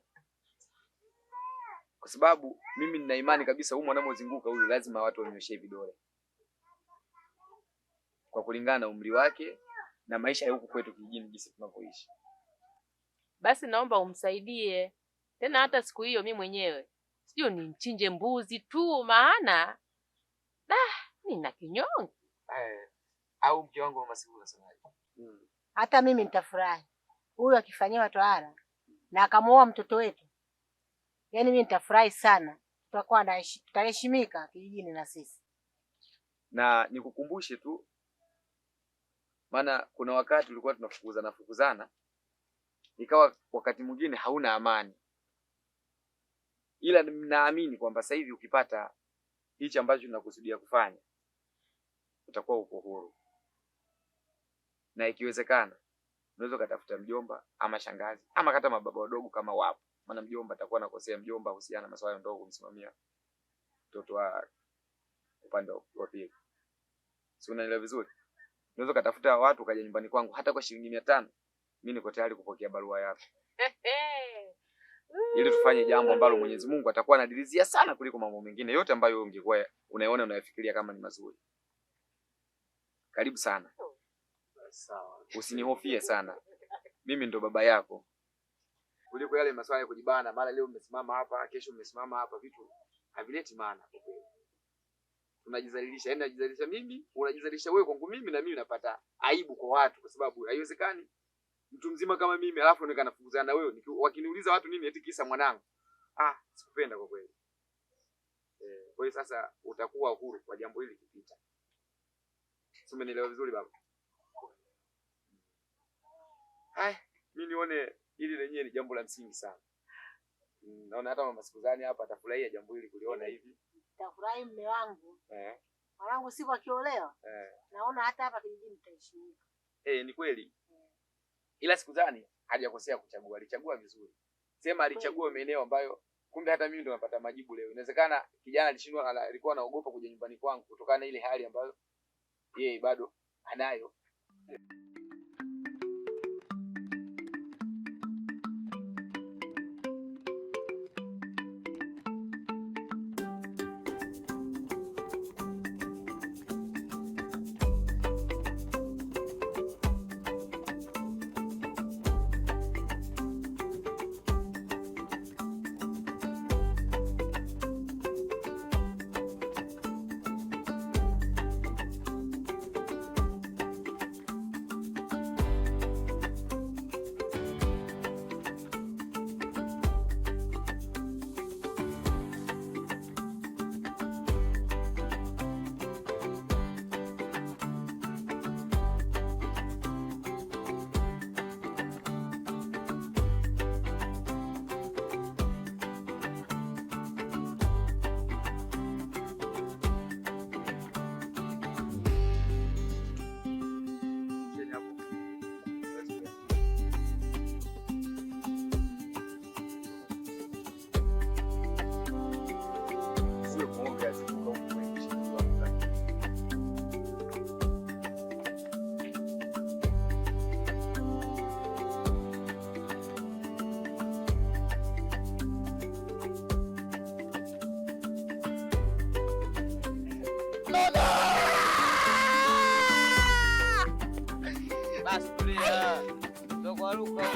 [SPEAKER 1] Kwa sababu mimi nina imani kabisa huyu mwanamozunguka huyu lazima watu wanyoshe vidole. Kwa kulingana na umri wake na maisha ya huku kwetu kijijini jinsi tunavyoishi.
[SPEAKER 8] Basi naomba umsaidie. Tena hata siku hiyo mimi mwenyewe sio nimchinje mbuzi tu, maana nina kinyongo.
[SPEAKER 1] Au mke wangu mama Sibula sanaje?
[SPEAKER 2] Hata mimi nitafurahi. Huyu akifanyiwa tohara na akamuoa mtoto wetu. Yaani mimi nitafurahi sana. Tutaheshimika kijijini na sisi.
[SPEAKER 1] Na nikukumbushe tu, maana kuna wakati tulikuwa tunafukuzana ikawa wakati mwingine hauna amani. Ila naamini kwamba sasa hivi ukipata hichi ambacho tunakusudia kufanya utakuwa uko huru. Na ikiwezekana unaweza kutafuta mjomba ama shangazi ama hata mababa wadogo kama wapo. Maana mjomba atakuwa anakosea mjomba husiana na masuala ya ndogo kumsimamia mtoto wa upande wa pili. Si unaelewa vizuri? Unaweza kutafuta watu kaja nyumbani kwangu hata kwa shilingi 500. Mimi niko tayari kupokea barua yako. Ili tufanye jambo ambalo Mwenyezi Mungu atakuwa anadirizia sana kuliko mambo mengine yote ambayo ungekuwa unaona unayafikiria kama ni mazuri. Karibu sana.
[SPEAKER 3] Sawa.
[SPEAKER 1] Usinihofie sana. Mimi ndo baba yako. Kuliko yale maswala ya kujibana, mara leo umesimama hapa, kesho umesimama hapa, vitu havileti maana kwa kweli. Tunajizalilisha, yaani najizalilisha mimi, unajizalilisha wewe kwangu mimi, na mimi napata aibu kwa watu kwa sababu haiwezekani mtu mzima kama mimi alafu nikanafukuzana na wewe. Wakiniuliza watu nini eti kisa mwanangu. Sikupenda kwa kweli. Kwa hiyo sasa utakuwa huru kwa jambo hili kupita. Si umenielewa vizuri baba? Mimi nione hili lenyewe ni jambo la msingi sana. Naona hata mama Sikuzani hapa atafurahia jambo hili kuliona hivi.
[SPEAKER 2] Nitafurahi mume wangu. Mwanangu siku akiolewa. Naona hata hapa kijijini tutaheshimika.
[SPEAKER 1] Ni kweli. Ila Sikuzani hajakosea kuchagua, alichagua vizuri. Sema alichagua maeneo ambayo Kumbe hata mimi ndo napata majibu leo. Inawezekana kijana alikuwa anaogopa kuja nyumbani kwangu kutokana na ile hali ambayo yeye bado anayo.
[SPEAKER 4] Basi tulia. Ndio kwa Luka